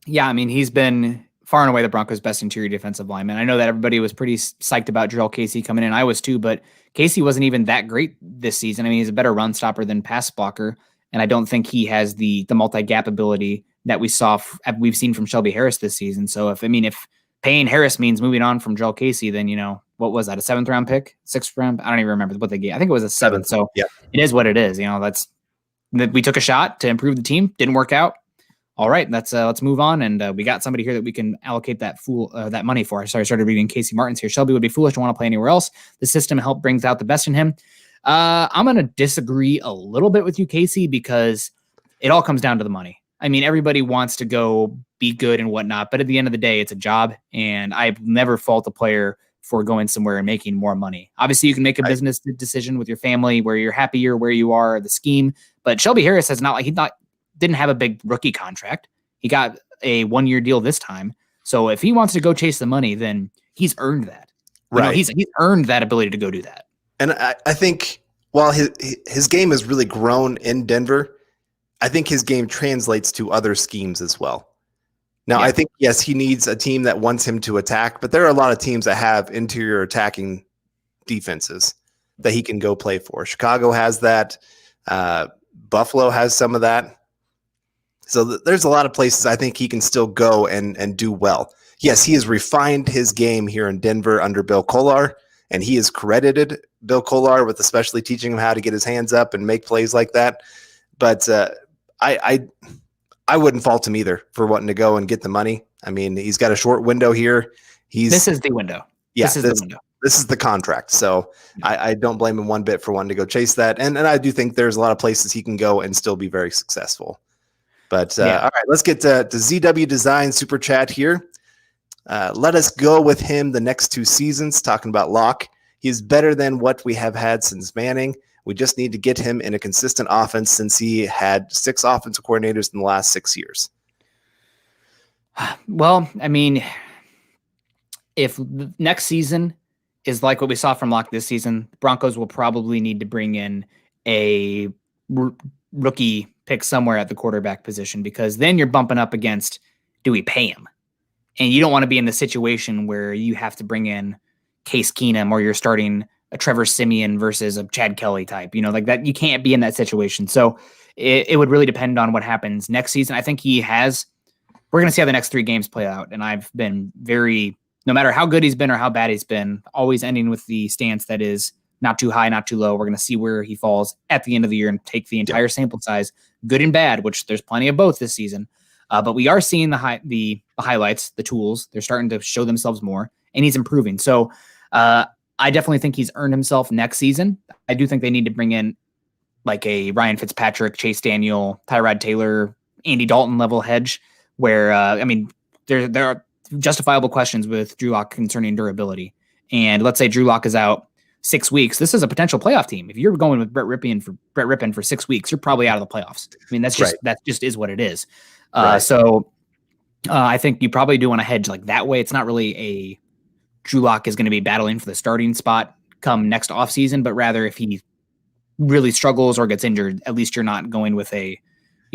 Yeah, I mean, he's been far and away the Broncos' best interior defensive lineman. I know that everybody was pretty psyched about Jarrell Casey coming in. I was too, but Casey wasn't even that great this season. I mean, he's a better run stopper than pass blocker, and I don't think he has the multi-gap ability that we've seen from Shelby Harris this season. So if paying Harris means moving on from Jarrell Casey, then what was that, a 7th round pick, 6th round? I don't even remember what they gave. I think it was a 7th. So it is what it is. We took a shot to improve the team, didn't work out. All right, let's move on, and we got somebody here that we can allocate that money for. Sorry, I started reading Casey Martin's here. Shelby would be foolish to want to play anywhere else. The system help brings out the best in him. I'm going to disagree a little bit with you, Casey, because it all comes down to the money. I mean, everybody wants to go be good and whatnot, but at the end of the day, it's a job, and I've never fault a player for going somewhere and making more money. Obviously, you can make a business decision with your family where you're happier where you are, the scheme, but Shelby Harris didn't have a big rookie contract. He got a 1-year deal this time. So if he wants to go chase the money, then he's earned that. Right. He's earned that ability to go do that. And I think while his game has really grown in Denver, I think his game translates to other schemes as well. Now, I think, yes, he needs a team that wants him to attack, but there are a lot of teams that have interior attacking defenses that he can go play for. Chicago has that. Buffalo has some of that. So there's a lot of places I think he can still go and do well. Yes, he has refined his game here in Denver under Bill Kollar, and he has credited Bill Kollar with especially teaching him how to get his hands up and make plays like that. But I wouldn't fault him either for wanting to go and get the money. I mean, he's got a short window here. This is the window. Yeah, this is the window. This is the contract. So I don't blame him one bit for wanting to go chase that. And I do think there's a lot of places he can go and still be very successful. But all right, let's get to ZW Design Super Chat here. Let us go with him the next 2 seasons, talking about Locke. He's better than what we have had since Manning. We just need to get him in a consistent offense since he had 6 offensive coordinators in the last 6 years. Well, I mean, if next season is like what we saw from Locke this season, the Broncos will probably need to bring in a rookie pick somewhere at the quarterback position, because then you're bumping up against, do we pay him? And you don't want to be in the situation where you have to bring in Case Keenum, or you're starting a Trevor Siemian versus a Chad Kelly type, like that. You can't be in that situation. So it would really depend on what happens next season. I think we're going to see how the next 3 games play out. And I've been no matter how good he's been or how bad he's been, always ending with the stance that is not too high, not too low. We're going to see where he falls at the end of the year and take the entire sample size, good and bad, which there's plenty of both this season. But we are seeing the highlights, the tools. They're starting to show themselves more, and he's improving. So I definitely think he's earned himself next season. I do think they need to bring in like a Ryan Fitzpatrick, Chase Daniel, Tyrod Taylor, Andy Dalton level hedge, where, there are justifiable questions with Drew Lock concerning durability. And let's say Drew Lock is out 6 weeks. This is a potential playoff team. If you're going with Brett Rippon for 6 weeks, you're probably out of the playoffs. I mean, that just is what it is. So I think you probably do want to hedge like that way. It's not really a Drew Lock is going to be battling for the starting spot come next offseason, but rather if he really struggles or gets injured, at least you're not going with a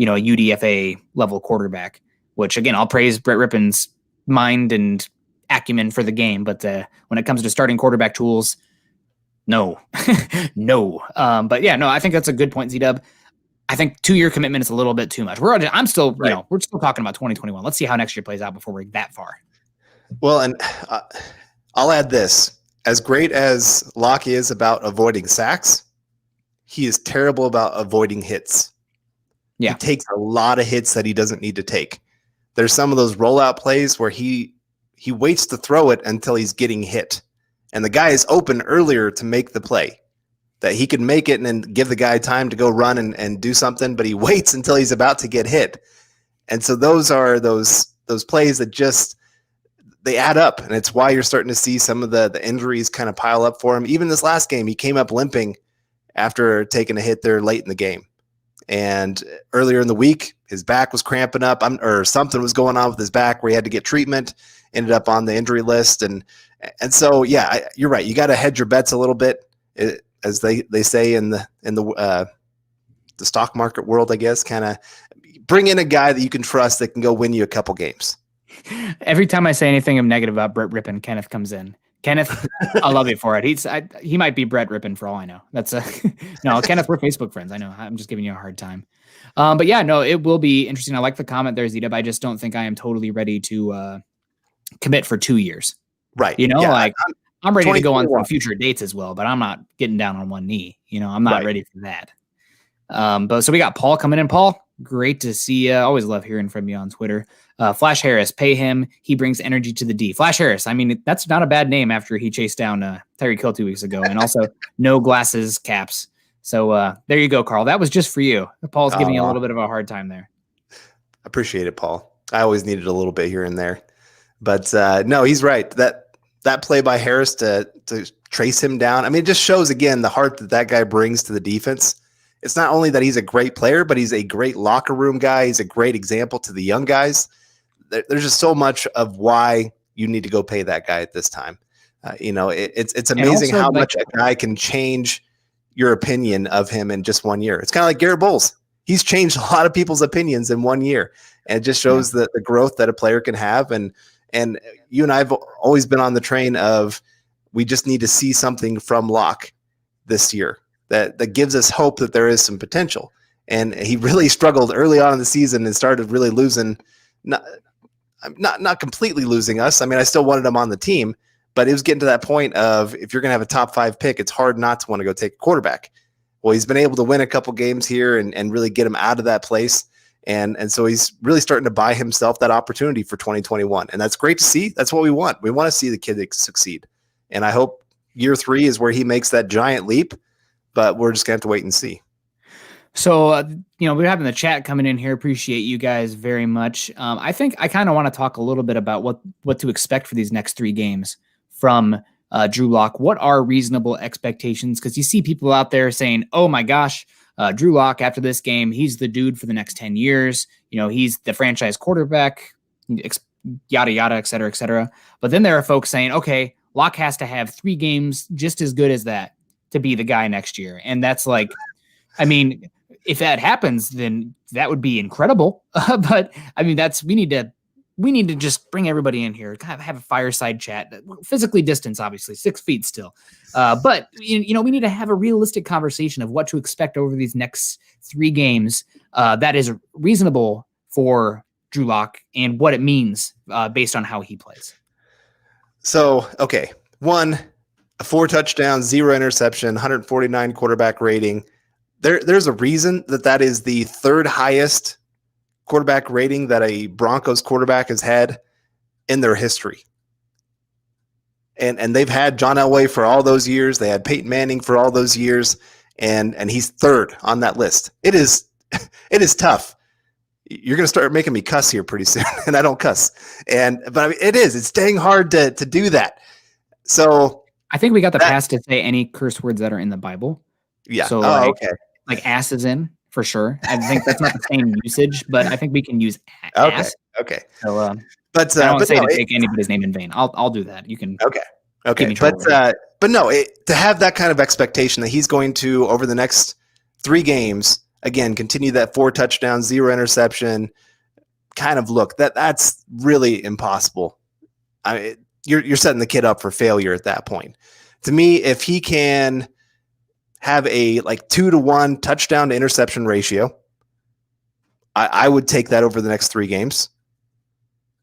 UDFA level quarterback, which again, I'll praise Brett Rippon's mind and acumen for the game. But when it comes to starting quarterback tools, no, no. I think that's a good point, Z-Dub. I think 2-year commitment is a little bit too much. We're still talking about 2021. Let's see how next year plays out before we're that far. Well, and I'll add this. As great as Locke is about avoiding sacks, he is terrible about avoiding hits. Yeah. He takes a lot of hits that he doesn't need to take. There's some of those rollout plays where he waits to throw it until he's getting hit. And the guy is open earlier to make the play. That he can make it and then give the guy time to go run and do something, but he waits until he's about to get hit. And so those are those plays that just they add up, and it's why you're starting to see some of the injuries kind of pile up for him. Even this last game, he came up limping after taking a hit there late in the game. And earlier in the week, his back was cramping up, or something was going on with his back where he had to get treatment, ended up on the injury list. And so, you're right. You got to hedge your bets a little bit, as they say in the stock market world, I guess. Kind of bring in a guy that you can trust that can go win you a couple games. Every time I say anything negative about Brett Rippon, Kenneth comes in. Kenneth, I love you for it. He might be Brett Rippon for all I know. That's no, Kenneth, we're Facebook friends. I know. I'm just giving you a hard time. But yeah, no, it will be interesting. I like the comment there, Zita, but I just don't think I am totally ready to commit for 2 years. Right. I'm ready to go on some future dates as well, but I'm not getting down on one knee. I'm not ready for that. But so we got Paul coming in. Paul, great to see you. Always love hearing from you on Twitter. Flash Harris, pay him. He brings energy to the D. Flash Harris. I mean, that's not a bad name after he chased down Tyreek Hill 2 weeks ago, and also no glasses, caps. So there you go, Carl. That was just for you. Paul's giving you a little bit of a hard time there. Appreciate it, Paul. I always needed a little bit here and there, but no, he's right. That play by Harris to trace him down. I mean, it just shows again the heart that guy brings to the defense. It's not only that he's a great player, but he's a great locker room guy. He's a great example to the young guys. There's just so much of why you need to go pay that guy at this time. It's amazing much a guy can change your opinion of him in just 1 year. It's kind of like Garrett Bowles. he's changed a lot of people's opinions in 1 year. And it just shows the growth that a player can have. And you and I have always been on the train of, we just need to see something from Locke this year that gives us hope that there is some potential. And he really struggled early on in the season and started really losing, not completely losing us. I mean, I still wanted him on the team, but it was getting to that point of, if you're going to have a top 5 pick, it's hard not to want to go take a quarterback. Well, he's been able to win a couple games here and really get him out of that place. And so he's really starting to buy himself that opportunity for 2021. And that's great to see. That's what we want. We want to see the kid succeed. And I hope year 3 is where he makes that giant leap, but we're just going to have to wait and see. So, we're having the chat coming in here. Appreciate you guys very much. I think I kind of want to talk a little bit about what to expect for these next 3 games from Drew Lock. What are reasonable expectations? Because you see people out there saying, oh my gosh, Drew Lock, after this game, he's the dude for the next 10 years. He's the franchise quarterback, yada, yada, et cetera, et cetera. But then there are folks saying, okay, Lock has to have 3 games just as good as that to be the guy next year. And that's like, I mean, if that happens, then that would be incredible. But I mean, we need to just bring everybody in here, have a fireside chat, physically distance, obviously 6 feet still. But we need to have a realistic conversation of what to expect over these next 3 games that is reasonable for Drew Lock and what it means based on how he plays. So, okay. 1, a 4 touchdowns, 0 interception, 149 quarterback rating. There's a reason that is the 3rd highest quarterback rating that a Broncos quarterback has had in their history. And they've had John Elway for all those years. They had Peyton Manning for all those years. And he's 3rd on that list. It is tough. You're going to start making me cuss here pretty soon, and I don't cuss. But I mean, it's dang hard to do that. So I think we got the pass to say any curse words that are in the Bible. Yeah. So okay. Like ass is in for sure. I think that's not the same usage, but I think we can use ass. Okay. So, I but don't say to take anybody's name in vain. I'll do that. You can. Okay. But no, to have that kind of expectation that he's going to, over the next 3 games, again, continue that 4 touchdowns, 0 interception kind of look, that's really impossible. You're setting the kid up for failure at that point. To me, if he can have a 2-to-1 touchdown to interception ratio, I would take that over the next 3 games.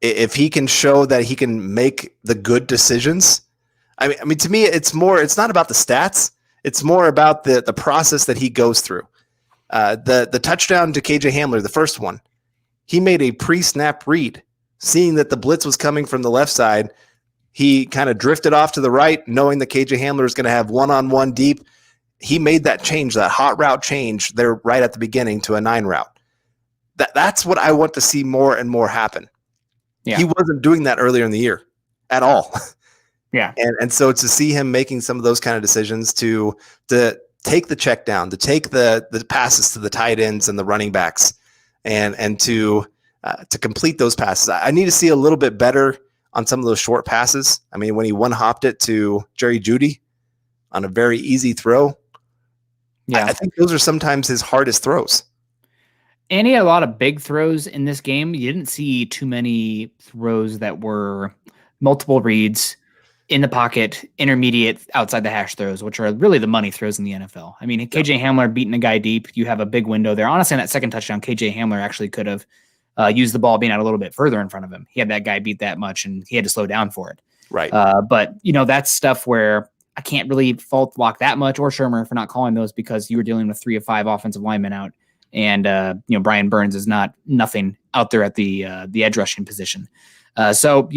If he can show that he can make the good decisions, I mean, to me, it's not about the stats. It's more about the process that he goes through. The touchdown to KJ Hamler, the first one, he made a pre-snap read, seeing that the blitz was coming from the left side. He kind of drifted off to the right, knowing that KJ Hamler is going to have one-on-one deep. He made that change, that hot route change there right at the beginning to a 9 route. That's what I want to see more and more happen. Yeah. He wasn't doing that earlier in the year at all. Yeah. And so to see him making some of those kind of decisions to take the check down, to take the passes to the tight ends and the running backs and to complete those passes. I need to see a little bit better on some of those short passes. I mean, when he one-hopped it to Jerry Jeudy on a very easy throw, I think those are sometimes his hardest throws. And he had a lot of big throws in this game. You didn't see too many throws that were multiple reads, in the pocket, intermediate, outside the hash throws, which are really the money throws in the NFL. I mean, KJ Hamler beating a guy deep, you have a big window there. Honestly, in that second touchdown, KJ Hamler actually could have used the ball being out a little bit further in front of him. He had that guy beat that much, and he had to slow down for it. Right. But, that's stuff where I can't really fault Locke that much, or Shermer for not calling those, because you were dealing with 3 of 5 offensive linemen out. And, Brian Burns is not nothing out there at the edge rushing position. So,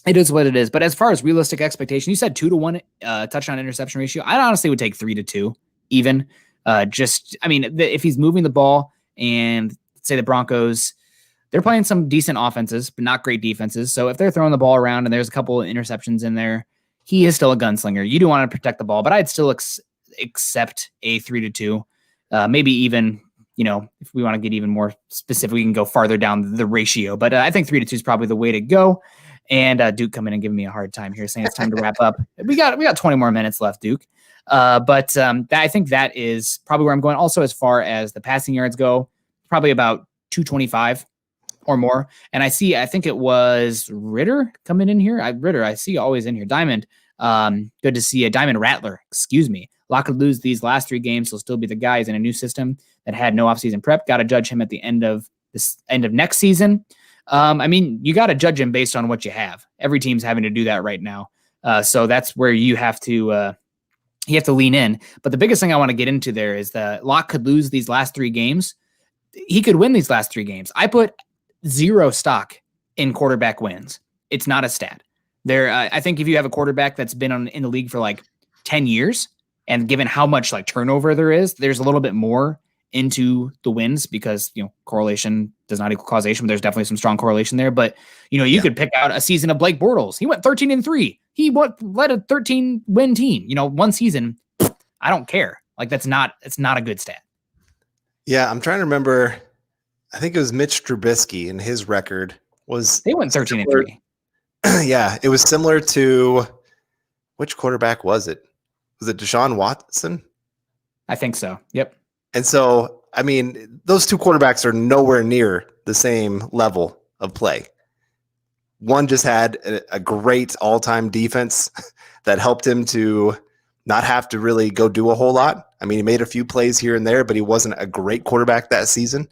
it is what it is. But as far as realistic expectation, you said 2-to-1 touchdown interception ratio. I honestly would take 3-to-2 even. If he's moving the ball, and say the Broncos, they're playing some decent offenses, but not great defenses. So if they're throwing the ball around and there's a couple of interceptions in there, he is still a gunslinger. You do want to protect the ball, but I'd still accept a 3-to-2. Maybe even, if we want to get even more specific, we can go farther down the ratio. But I think 3-to-2 is probably the way to go. And Duke coming in and giving me a hard time here, saying it's time to wrap up. We got 20 more minutes left, Duke. But I think that is probably where I'm going. Also, as far as the passing yards go, probably about 225 or more. And I think it was Ritter coming in here. I see always in here. Diamond. Good to see a Diamond Rattler. Excuse me. Locke could lose these last 3 games. He'll still be the guy. He's in a new system that had no offseason prep. Got to judge him at the end of next season. I mean, you got to judge him based on what you have. Every team's having to do that right now. So that's where you have to lean in. But the biggest thing I want to get into there is that Locke could lose these last 3 games. He could win these last 3 games. I put 0 stock in quarterback wins. It's not a stat. I think if you have a quarterback that's been in the league for like 10 years, and given how much like turnover there is, there's a little bit more into the wins because, correlation does not equal causation, but there's definitely some strong correlation there. But, you could pick out a season of Blake Bortles. He went 13-3. He led a 13-win team, one season. I don't care. Like it's not a good stat. Yeah. I'm trying to remember. I think it was Mitch Trubisky, and his record was they went 13-3. Yeah. It was similar to which quarterback was it? Was it Deshaun Watson? I think so. Yep. And so, I mean, those 2 quarterbacks are nowhere near the same level of play. One just had a great all-time defense that helped him to not have to really go do a whole lot. I mean, he made a few plays here and there, but he wasn't a great quarterback that season.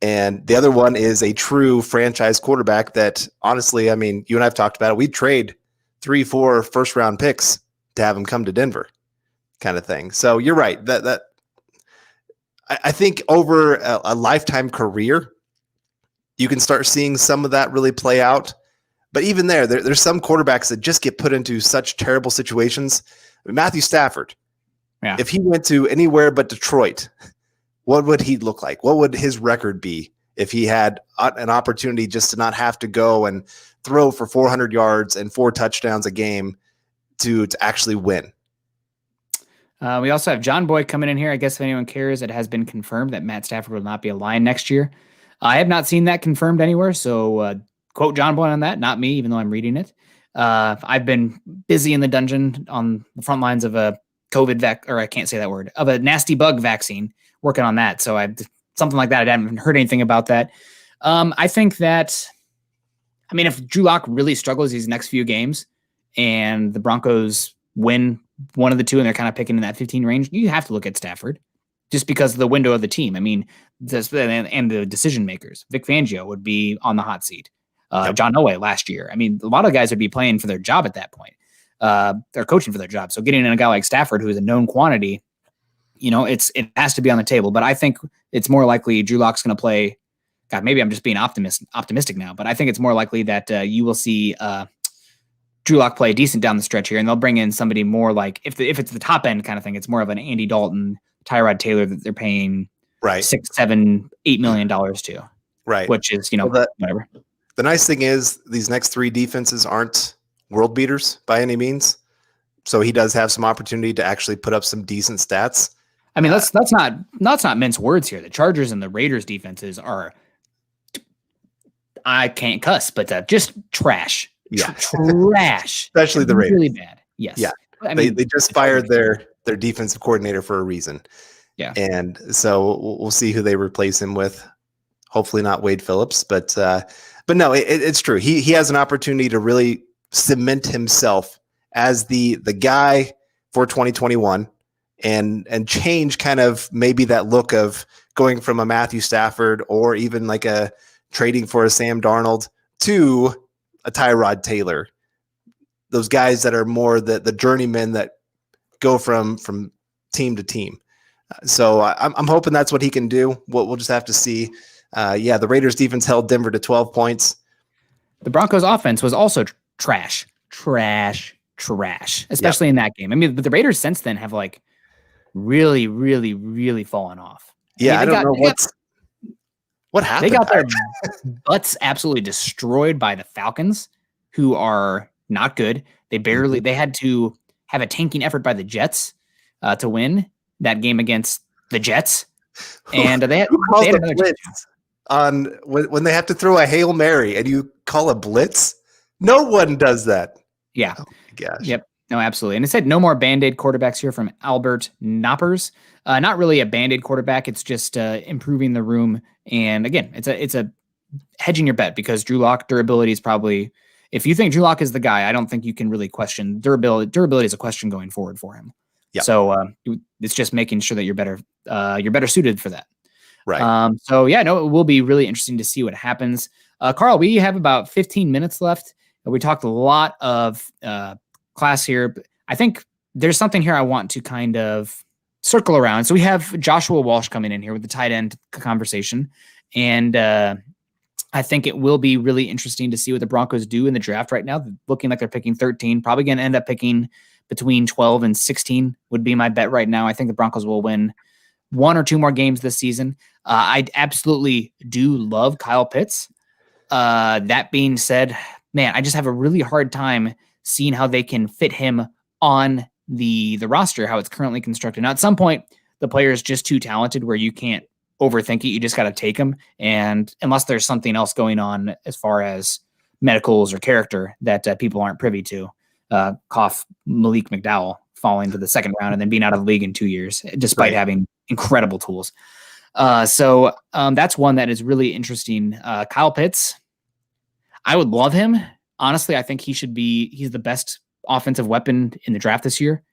And the other one is a true franchise quarterback that, honestly, I mean, you and I have talked about it. We'd trade 3-4 first-round picks to have him come to Denver, kind of thing. So you're right. That I think over a lifetime career, you can start seeing some of that really play out. But even there's some quarterbacks that just get put into such terrible situations. I mean, Matthew Stafford, if he went to anywhere but Detroit, what would he look like? What would his record be if he had an opportunity just to not have to go and throw for 400 yards and 4 touchdowns a game to actually win? We also have John Boy coming in here. I guess if anyone cares, it has been confirmed that Matt Stafford will not be a Lion next year. I have not seen that confirmed anywhere, so quote John Boy on that, not me, even though I'm reading it. I've been busy in the dungeon on the front lines of a I can't say that word, of a nasty bug vaccine, working on that. So something like that. I haven't heard anything about that. I think that, if Drew Lock really struggles these next few games and the Broncos win one of the 2 and they're kind of picking in that 15 range, you have to look at Stafford just because of the window of the team. And the decision makers. Vic Fangio would be on the hot seat. John Elway last year. A lot of guys would be playing for their job at that point. They're coaching for their job. So getting in a guy like Stafford, who is a known quantity, it has to be on the table. But I think it's more likely Drew Lock's going to play. God, maybe I'm just being optimistic now, but I think it's more likely that you will see Drew Lock play decent down the stretch here, and they'll bring in somebody more like if it's the top end kind of thing. It's more of an Andy Dalton, Tyrod Taylor that they're paying $6, $7, $8 million to, right? Which is whatever. The nice thing is these next 3 defenses aren't world beaters by any means, so he does have some opportunity to actually put up some decent stats. Let's not mince words here. The Chargers and the Raiders defenses are, I can't cuss, but just trash. Yeah, trash. Especially the Raiders. Really bad. Yes. Yeah. They just fired their defensive coordinator for a reason. Yeah. And so we'll see who they replace him with. Hopefully not Wade Phillips, but no, it's true. He has an opportunity to really cement himself as the guy for 2021 and change kind of maybe that look of going from a Matthew Stafford or even like a trading for a Sam Darnold to a Tyrod Taylor. Those guys that are more the journeymen that go from team to team. So I'm hoping that's what he can do. We'll just have to see. The Raiders defense held Denver to 12 points. The Broncos offense was also trash, especially in that game. But the Raiders since then have like really, really, really fallen off. Yeah, I don't know what happened. They got their butts absolutely destroyed by the Falcons, who are not good. They had to have a tanking effort by the Jets to win that game against the Jets. And they had another blitz on when they have to throw a Hail Mary and you call a blitz. No one does that. Yeah. Oh my gosh. Yep. No, absolutely. And it said no more Band-Aid quarterbacks here from Albert Knoppers. Not really a Band-Aid quarterback. It's just improving the room. And again, it's a hedging your bet because Drew Lock durability is probably, if you think Drew Lock is the guy, I don't think you can really question durability. Durability is a question going forward for him. Yeah. So it's just making sure that you're better suited for that. Right. So yeah, no, it will be really interesting to see what happens. Carl, we have about 15 minutes left. We talked a lot of class here, but I think there's something here I want to kind of circle around. So we have Joshua Walsh coming in here with the tight end conversation. And I think it will be really interesting to see what the Broncos do in the draft right now. Looking like they're picking 13, probably going to end up picking between 12 and 16 would be my bet right now. I think the Broncos will win 1 or 2 more games this season. I absolutely do love Kyle Pitts. That being said, man, I just have a really hard time seeing how they can fit him on the roster, how it's currently constructed. Now, at some point, the player is just too talented where you can't overthink it. You just got to take him. And unless there's something else going on as far as medicals or character that people aren't privy to, cough Malik McDowell falling to the second round and then being out of the league in 2 years, despite having incredible tools. So that's one that is really interesting. Kyle Pitts, I would love him. Honestly, I think he's the best offensive weapon in the draft this year,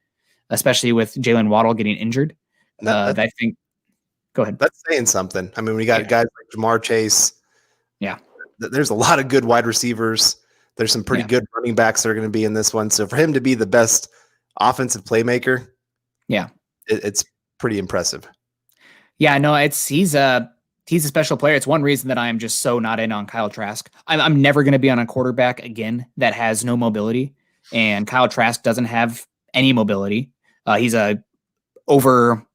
especially with Jalen Waddle getting injured. I think, go ahead. That's saying something. I mean, we got guys like Jamar Chase. Yeah. There's a lot of good wide receivers. There's some pretty good running backs that are going to be in this one. So for him to be the best offensive playmaker, it's pretty impressive. Yeah, no, he's a special player. It's one reason that I'm just so not in on Kyle Trask. I'm never going to be on a quarterback again that has no mobility, and Kyle Trask doesn't have any mobility. He's over,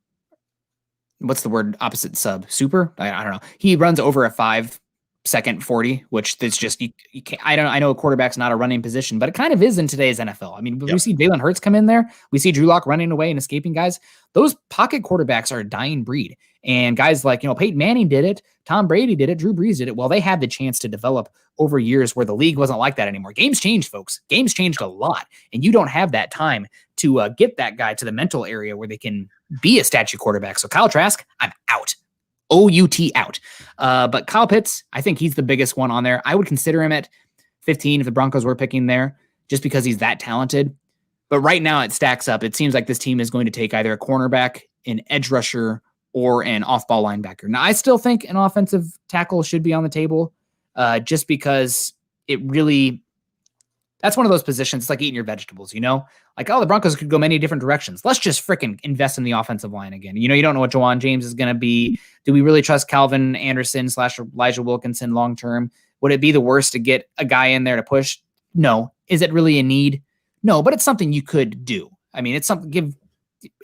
what's the word opposite sub? Super? I don't know. He runs over a 5-second 40, which is just, you can't, I know a quarterback's not a running position, but it kind of is in today's NFL. I mean, we see Jalen Hurts come in there. We see Drew Lock running away and escaping guys. Those pocket quarterbacks are a dying breed. And guys like, Peyton Manning did it. Tom Brady did it. Drew Brees did it. Well, they had the chance to develop over years where the league wasn't like that anymore. Games changed, folks. Games changed a lot. And you don't have that time to get that guy to the mental area where they can be a statue quarterback. So Kyle Trask, I'm out. O-U-T out. But Kyle Pitts, I think he's the biggest one on there. I would consider him at 15 if the Broncos were picking there, just because he's that talented. But right now it stacks up. It seems like this team is going to take either a cornerback, an edge rusher, or an off-ball linebacker. Now, I still think an offensive tackle should be on the table, just because it really, that's one of those positions. It's like eating your vegetables, Like, the Broncos could go many different directions. Let's just freaking invest in the offensive line again. You don't know what Jawan James is going to be. Do we really trust Calvin Anderson / Elijah Wilkinson long-term? Would it be the worst to get a guy in there to push? No. Is it really a need? No, but it's something you could do. I mean, it's something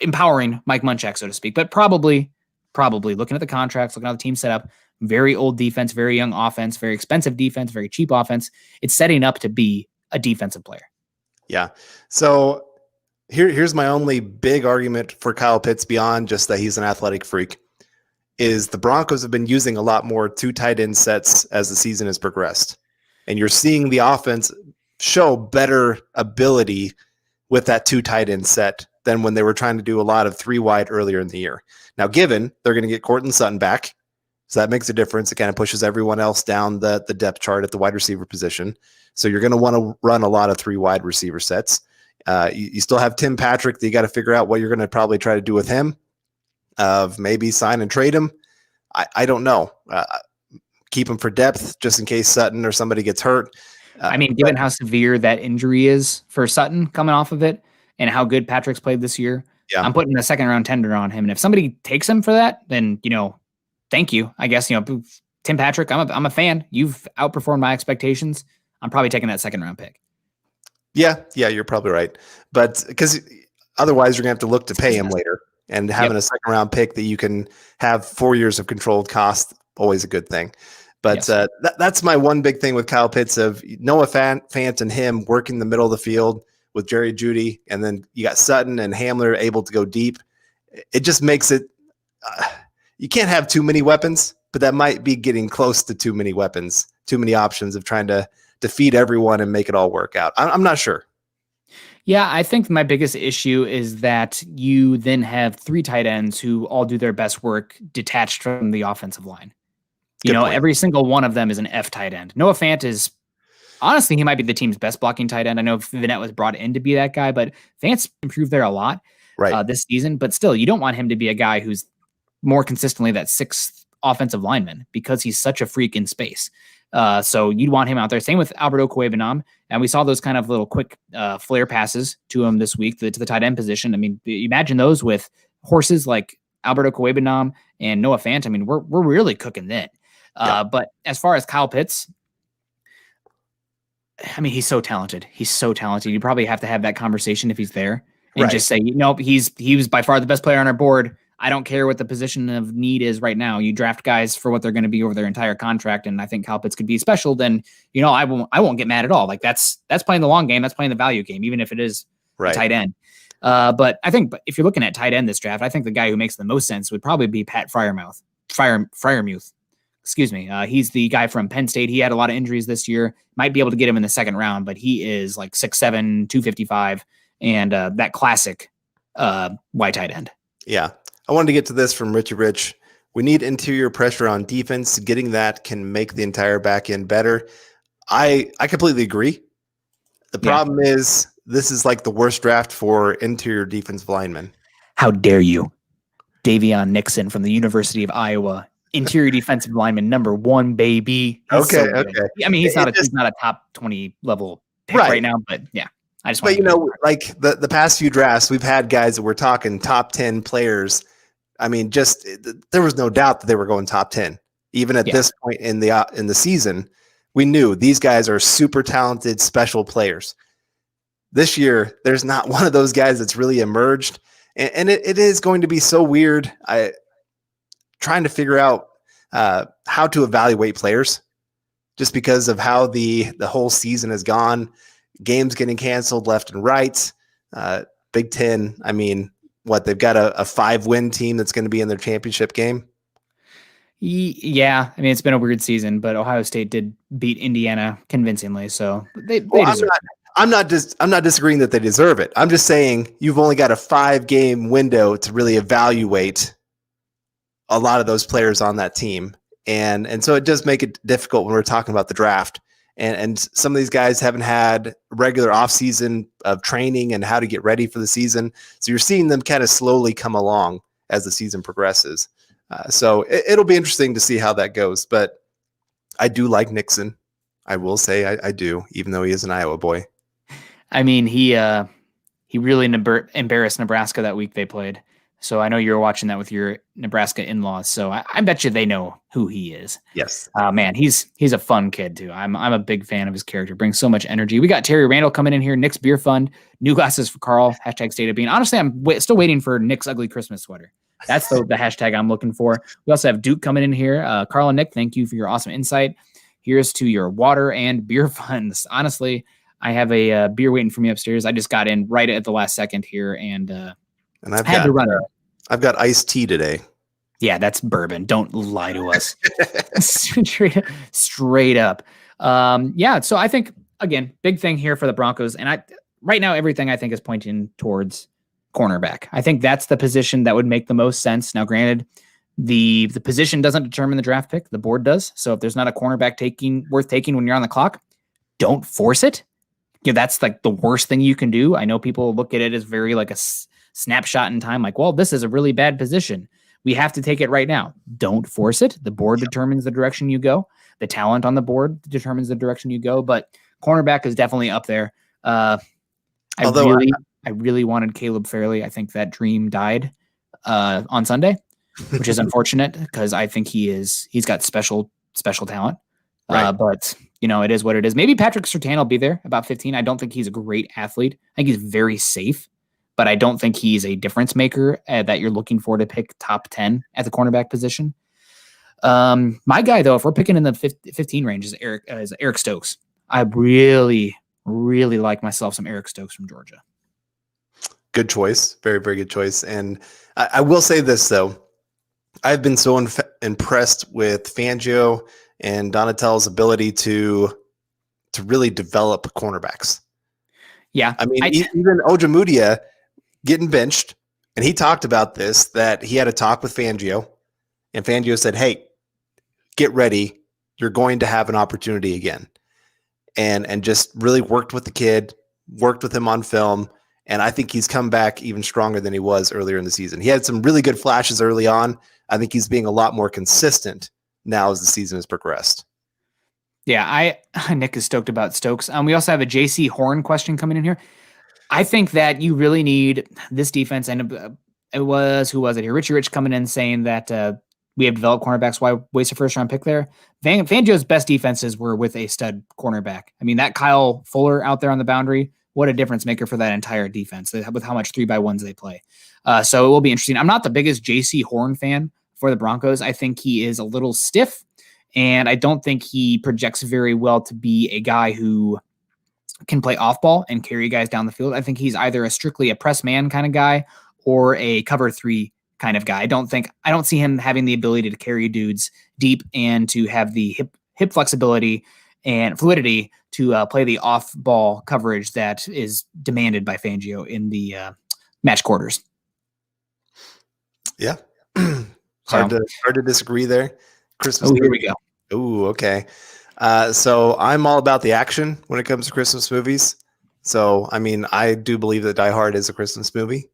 empowering Mike Munchak, so to speak, but probably looking at the contracts, looking at the team setup, very old defense, very young offense, very expensive defense, very cheap offense. It's setting up to be a defensive player. Yeah. So here's my only big argument for Kyle Pitts beyond just that he's an athletic freak is the Broncos have been using a lot more 2 tight end sets as the season has progressed. And you're seeing the offense show better ability with that 2 tight end set than when they were trying to do a lot of 3 wide earlier in the year. Now, given they're going to get Courtland Sutton back, so that makes a difference. It kind of pushes everyone else down the depth chart at the wide receiver position. So you're going to want to run a lot of 3 wide receiver sets. You still have Tim Patrick that you got to figure out what you're going to probably try to do with him. Of maybe sign and trade him. I don't know. Keep him for depth just in case Sutton or somebody gets hurt. Given how severe that injury is for Sutton coming off of it and how good Patrick's played this year, I'm putting a 2nd-round tender on him. And if somebody takes him for that, then, thank you. I guess, Tim Patrick, I'm a fan. You've outperformed my expectations. I'm probably taking that 2nd-round pick. Yeah, you're probably right. But because otherwise you're going to have to look to pay him later. And having a 2nd-round pick that you can have 4 years of controlled cost, always a good thing. But that's my one big thing with Kyle Pitts of Noah Fant and him working the middle of the field with Jerry Jeudy, and then you got Sutton and Hamler able to go deep. It just makes it you can't have too many weapons, but that might be getting close to too many weapons, too many options of trying to defeat everyone and make it all work out. I'm not sure. Yeah, I think my biggest issue is that you then have 3 tight ends who all do their best work detached from the offensive line. You know, every single one of them is an F tight end. Noah Fant is honestly, he might be the team's best blocking tight end. I know Vinette was brought in to be that guy, but Fant's improved there a lot this season. But still, you don't want him to be a guy who's more consistently that 6th offensive lineman because he's such a freak in space. So you'd want him out there. Same with Albert Okwuegbunam. And we saw those kind of little quick flare passes to him this week to the tight end position. I mean, imagine those with horses like Albert Okwuegbunam and Noah Fant. I mean, we're really cooking then. But as far as Kyle Pitts, I mean, he's so talented. He's so talented. You probably have to have that conversation if he's there and just say, nope, he was by far the best player on our board. I don't care what the position of need is right now. You draft guys for what they're going to be over their entire contract, and I think Kyle Pitts could be special. Then I won't get mad at all. Like that's playing the long game. That's playing the value game, even if it is a tight end. But I think if you're looking at tight end this draft, I think the guy who makes the most sense would probably be Pat Fryermuth. Excuse me. He's the guy from Penn State. He had a lot of injuries this year. Might be able to get him in the 2nd round, but he is like 6'7", 255, and that classic wide tight end. Yeah. I wanted to get to this from Richie Rich. We need interior pressure on defense. Getting that can make the entire back end better. I completely agree. The problem is this is like the worst draft for interior defensive linemen. How dare you? Davion Nixon from the University of Iowa. Interior defensive lineman number 1, baby. He's okay. I mean, he's not a top 20 level pick right now, but yeah. I just But like the past few drafts, we've had guys that we're talking top 10 players. I mean, there was no doubt that they were going top 10. Even at this point in the season, we knew these guys are super talented, special players. This year, there's not one of those guys that's really emerged, and it is going to be so weird. Trying to figure out how to evaluate players, just because of how the whole season has gone. Games getting canceled left and right. Big Ten. I mean, they've got a 5-win team that's going to be in their championship game. Yeah, I mean, it's been a weird season, but Ohio State did beat Indiana convincingly, so they deserve it. I'm not disagreeing that they deserve it. I'm just saying you've only got a 5-game window to really evaluate a lot of those players on that team, and so it does make it difficult when we're talking about the draft. And some of these guys haven't had regular offseason of training and how to get ready for the season. So you're seeing them kind of slowly come along as the season progresses. So it'll be interesting to see how that goes. But I do like Nixon. I will say I do, even though he is an Iowa boy. I mean, he really embarrassed Nebraska that week they played. So I know you were watching that with your Nebraska in-laws. So I bet you they know who he is. Yes. Man, he's a fun kid too. I'm a big fan of his character. Brings so much energy. We got Terry Randall coming in here. Nick's Beer Fund. New glasses for Carl. Hashtag State of Being. Honestly, I'm still waiting for Nick's ugly Christmas sweater. That's the hashtag I'm looking for. We also have Duke coming in here. Carl and Nick, thank you for your awesome insight. Here's to your water and beer funds. Honestly, I have a beer waiting for me upstairs. I just got in right at the last second here, and I've had to run. I've got iced tea today. Yeah, that's bourbon. Don't lie to us. straight up. Yeah, so I think, again, big thing here for the Broncos. And right now, everything I think is pointing towards cornerback. I think that's the position that would make the most sense. Now, granted, the position doesn't determine the draft pick. The board does. So if there's not a cornerback worth taking when you're on the clock, don't force it. That's like the worst thing you can do. I know people look at it as very like a snapshot in time, like, well, this is a really bad position. We have to take it right now. Don't force it. The board determines the direction you go. The talent on the board determines the direction you go. But cornerback is definitely up there. I really wanted Caleb Fairley. I think that dream died on Sunday, which is unfortunate because I think he's got special talent. Right. But it is what it is. Maybe Patrick Surtain will be there about 15. I don't think he's a great athlete. I think he's very safe. But I don't think he's a difference maker that you're looking for to pick top 10 at the cornerback position. My guy, though, if we're picking in the 15 range, is Eric Stokes. I really, really like myself some Eric Stokes from Georgia. Good choice. Very, very good choice. And I will say this, though. I've been so impressed with Fangio and Donatell's ability to really develop cornerbacks. Yeah. I mean, even Ojemudia getting benched, and he talked about this, that he had a talk with Fangio, and Fangio said, hey, get ready. You're going to have an opportunity again. And just really worked with the kid, worked with him on film, and I think he's come back even stronger than he was earlier in the season. He had some really good flashes early on. I think he's being a lot more consistent now as the season has progressed. Yeah, Nick is stoked about Stokes. We also have a JC Horn question coming in here. I think that you really need this defense, and who was it here? Richie Rich coming in saying that we have developed cornerbacks. Why waste a first-round pick there? Fangio's best defenses were with a stud cornerback. I mean, that Kyle Fuller out there on the boundary, what a difference maker for that entire defense with how much 3x1s they play. So it will be interesting. I'm not the biggest JC Horn fan for the Broncos. I think he is a little stiff, and I don't think he projects very well to be a guy who can play off ball and carry guys down the field. I think he's either a strictly a press man kind of guy or a cover 3 kind of guy. I don't see him having the ability to carry dudes deep and to have the hip flexibility and fluidity to play the off ball coverage that is demanded by Fangio in the match quarters. Yeah. Hard to disagree there. Christmas. Oh, here we go. Oh, okay. So I'm all about the action when it comes to Christmas movies. So, I mean, I do believe that Die Hard is a Christmas movie.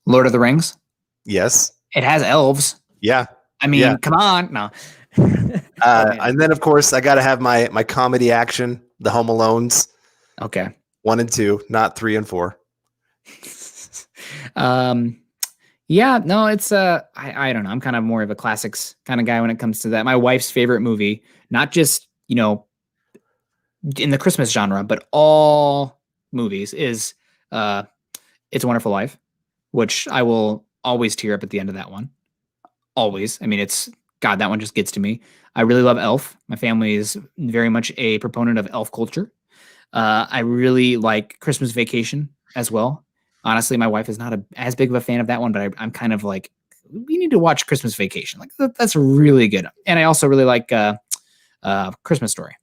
Lord of the Rings. Yes. It has elves. Yeah. I mean, come on. No. And then, of course, I got to have my comedy action, the Home Alones. Okay. 1 and 2, not 3 and 4. Yeah, no, it's I don't know. I'm kind of more of a classics kind of guy when it comes to that. My wife's favorite movie, not just, in the Christmas genre, but all movies is It's a Wonderful Life, which I will always tear up at the end of that one. Always. I mean, that one just gets to me. I really love Elf. My family is very much a proponent of Elf culture. I really like Christmas Vacation as well. Honestly, my wife is not as big of a fan of that one, but I'm kind of like, we need to watch Christmas Vacation. Like that's really good. And I also really like Christmas Story.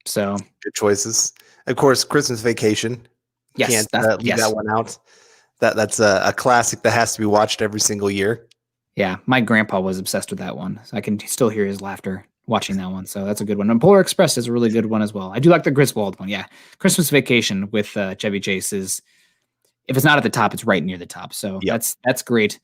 So good choices. Of course, Christmas Vacation. Yes, can't leave that one out. That's a classic that has to be watched every single year. Yeah, my grandpa was obsessed with that one. So I can still hear his laughter watching that one. So that's a good one. And Polar Express is a really good one as well. I do like the Griswold one. Yeah, Christmas Vacation with Chevy Chase is, if it's not at the top, it's right near the top. So that's great.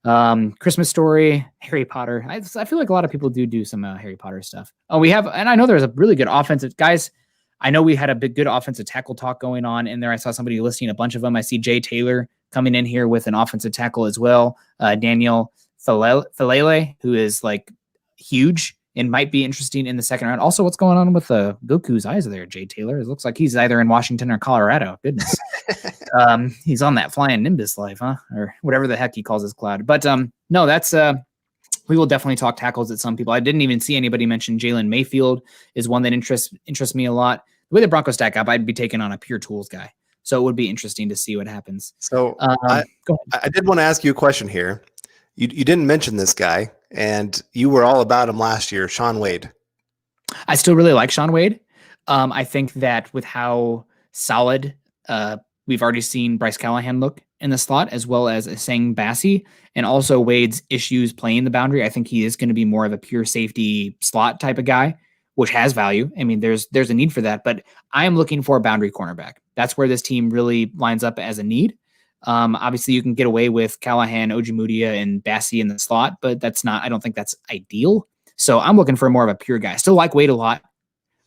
Christmas Story, Harry Potter. I feel like a lot of people do some Harry Potter stuff. Oh, and I know there's a really good offensive guys. I know we had a good offensive tackle talk going on in there. I saw somebody listing a bunch of them. I see Jay Taylor coming in here with an offensive tackle as well. Daniel Falele, who is like huge and might be interesting in the second round. Also, what's going on with Goku's eyes there, Jay Taylor? It looks like he's either in Washington or Colorado. Goodness. He's on that flying Nimbus life, huh? Or whatever the heck he calls his cloud. But no, that's we will definitely talk tackles at some people. I didn't even see anybody mention Jalen Mayfield is one that interests me a lot. The way the Broncos stack up, I'd be taking on a pure tools guy. So it would be interesting to see what happens. So I did want to ask you a question here. You didn't mention this guy, and you were all about him last year, Shaun Wade. I still really like Shaun Wade. I think that with how solid we've already seen Bryce Callahan look in the slot, as well as Sang Bassi, and also Wade's issues playing the boundary, I think he is going to be more of a pure safety slot type of guy, which has value. I mean, there's a need for that, but I am looking for a boundary cornerback. That's where this team really lines up as a need. Obviously, you can get away with Callahan, Ojemudia, and Bassi in the slot, but I don't think that's ideal. So I'm looking for more of a pure guy. I still like Wade a lot.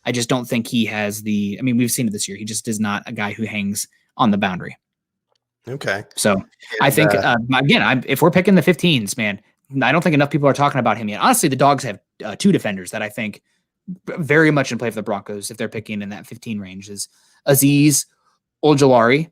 I just don't think he has we've seen it this year. He just is not a guy who hangs on the boundary. Okay. So I think, again, if we're picking the 15s, man, I don't think enough people are talking about him yet. Honestly, the Dogs have 2 defenders that I think very much in play for the Broncos if they're picking in that 15 range is Azeez Ojulari,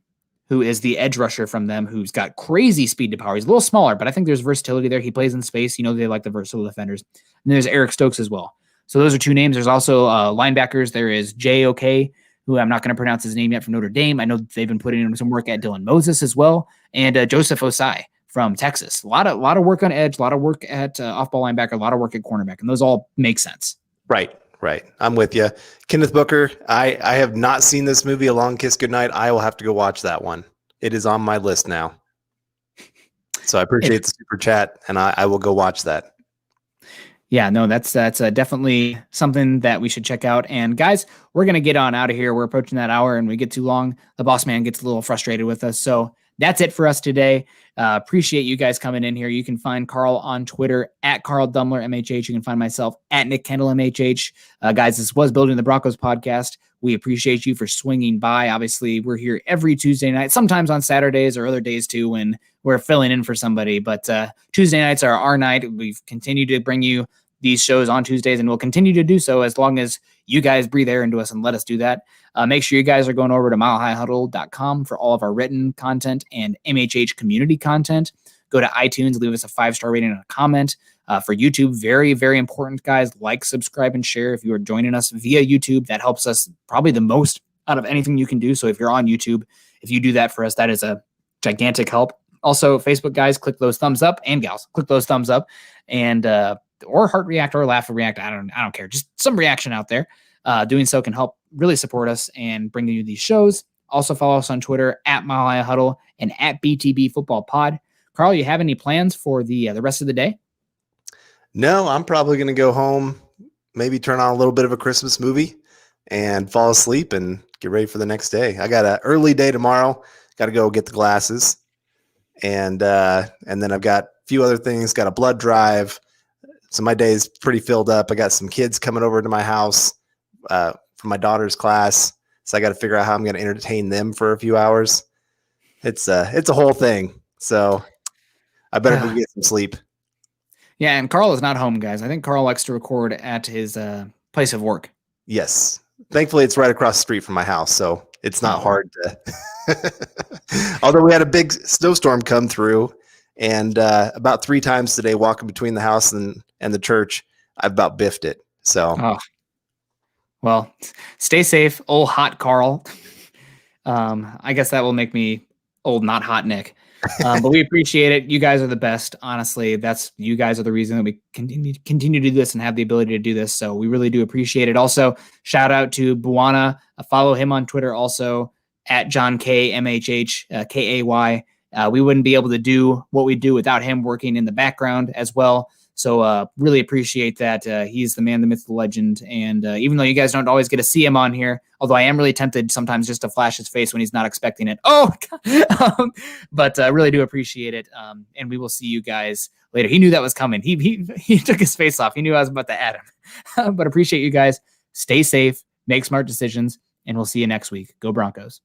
who is the edge rusher from them, who's got crazy speed to power. He's a little smaller, but I think there's versatility there. He plays in space. They like the versatile defenders. And there's Eric Stokes as well. So those are 2 names. There's also linebackers. There is J.O.K., who I'm not going to pronounce his name yet, from Notre Dame. I know they've been putting in some work at Dylan Moses as well. And Joseph Osai from Texas. A lot of work on edge, a lot of work at off-ball linebacker, a lot of work at cornerback. And those all make sense. Right. Right. I'm with you. Kenneth Booker, I have not seen this movie, A Long Kiss Goodnight. I will have to go watch that one. It is on my list now. So I appreciate the super chat, and I will go watch that. Yeah, no, that's definitely something that we should check out. And guys, we're going to get on out of here. We're approaching that hour, and we get too long, the boss man gets a little frustrated with us. So that's it for us today. Appreciate you guys coming in here. You can find Carl on Twitter at Carl Dumler, MHH. You can find myself at Nick Kendell, MHH. Guys, this was Building the Broncos podcast. We appreciate you for swinging by. Obviously, we're here every Tuesday night, sometimes on Saturdays or other days too when we're filling in for somebody. But Tuesday nights are our night. We've continued to bring you these shows on Tuesdays, and we'll continue to do so as long as you guys breathe air into us and let us do that. Make sure you guys are going over to milehighhuddle.com for all of our written content and MHH community content. Go to iTunes, leave us a 5-star rating and a comment. For YouTube, very, very important, guys. Like, subscribe, and share if you are joining us via YouTube. That helps us probably the most out of anything you can do. So if you're on YouTube, if you do that for us, that is a gigantic help. Also, Facebook, guys, click those thumbs up, and gals, click those thumbs up, and or heart react or laugh react. I don't care. Just some reaction out there. Doing so can help really support us and bring you these shows. Also follow us on Twitter at Mile High Huddle and at BTB Football Pod. Carl, you have any plans for the rest of the day? No, I'm probably going to go home, maybe turn on a little bit of a Christmas movie and fall asleep and get ready for the next day. I got an early day tomorrow. Got to go get the glasses. And then I've got a few other things, got a blood drive. So my day is pretty filled up. I got some kids coming over to my house from my daughter's class. So I got to figure out how I'm going to entertain them for a few hours. It's a whole thing. So I better go get some sleep. Yeah, and Carl is not home, guys. I think Carl likes to record at his place of work. Yes. Thankfully, it's right across the street from my house, so it's not hard to. Although we had a big snowstorm come through, and about 3 times today, walking between the house and the church, I've about biffed it. So, well, stay safe, old hot Carl. I guess that will make me old, not hot Nick. But we appreciate it. You guys are the best. Honestly, you guys are the reason that we continue to do this and have the ability to do this. So we really do appreciate it. Also, shout out to Buwana. Follow him on Twitter also at John K MHH KAY. We wouldn't be able to do what we do without him working in the background as well. So really appreciate that. He's the man, the myth, the legend. And even though you guys don't always get to see him on here, although I am really tempted sometimes just to flash his face when he's not expecting it. But I really do appreciate it. And we will see you guys later. He knew that was coming. He took his face off. He knew I was about to add him. But appreciate you guys. Stay safe, make smart decisions, and we'll see you next week. Go Broncos.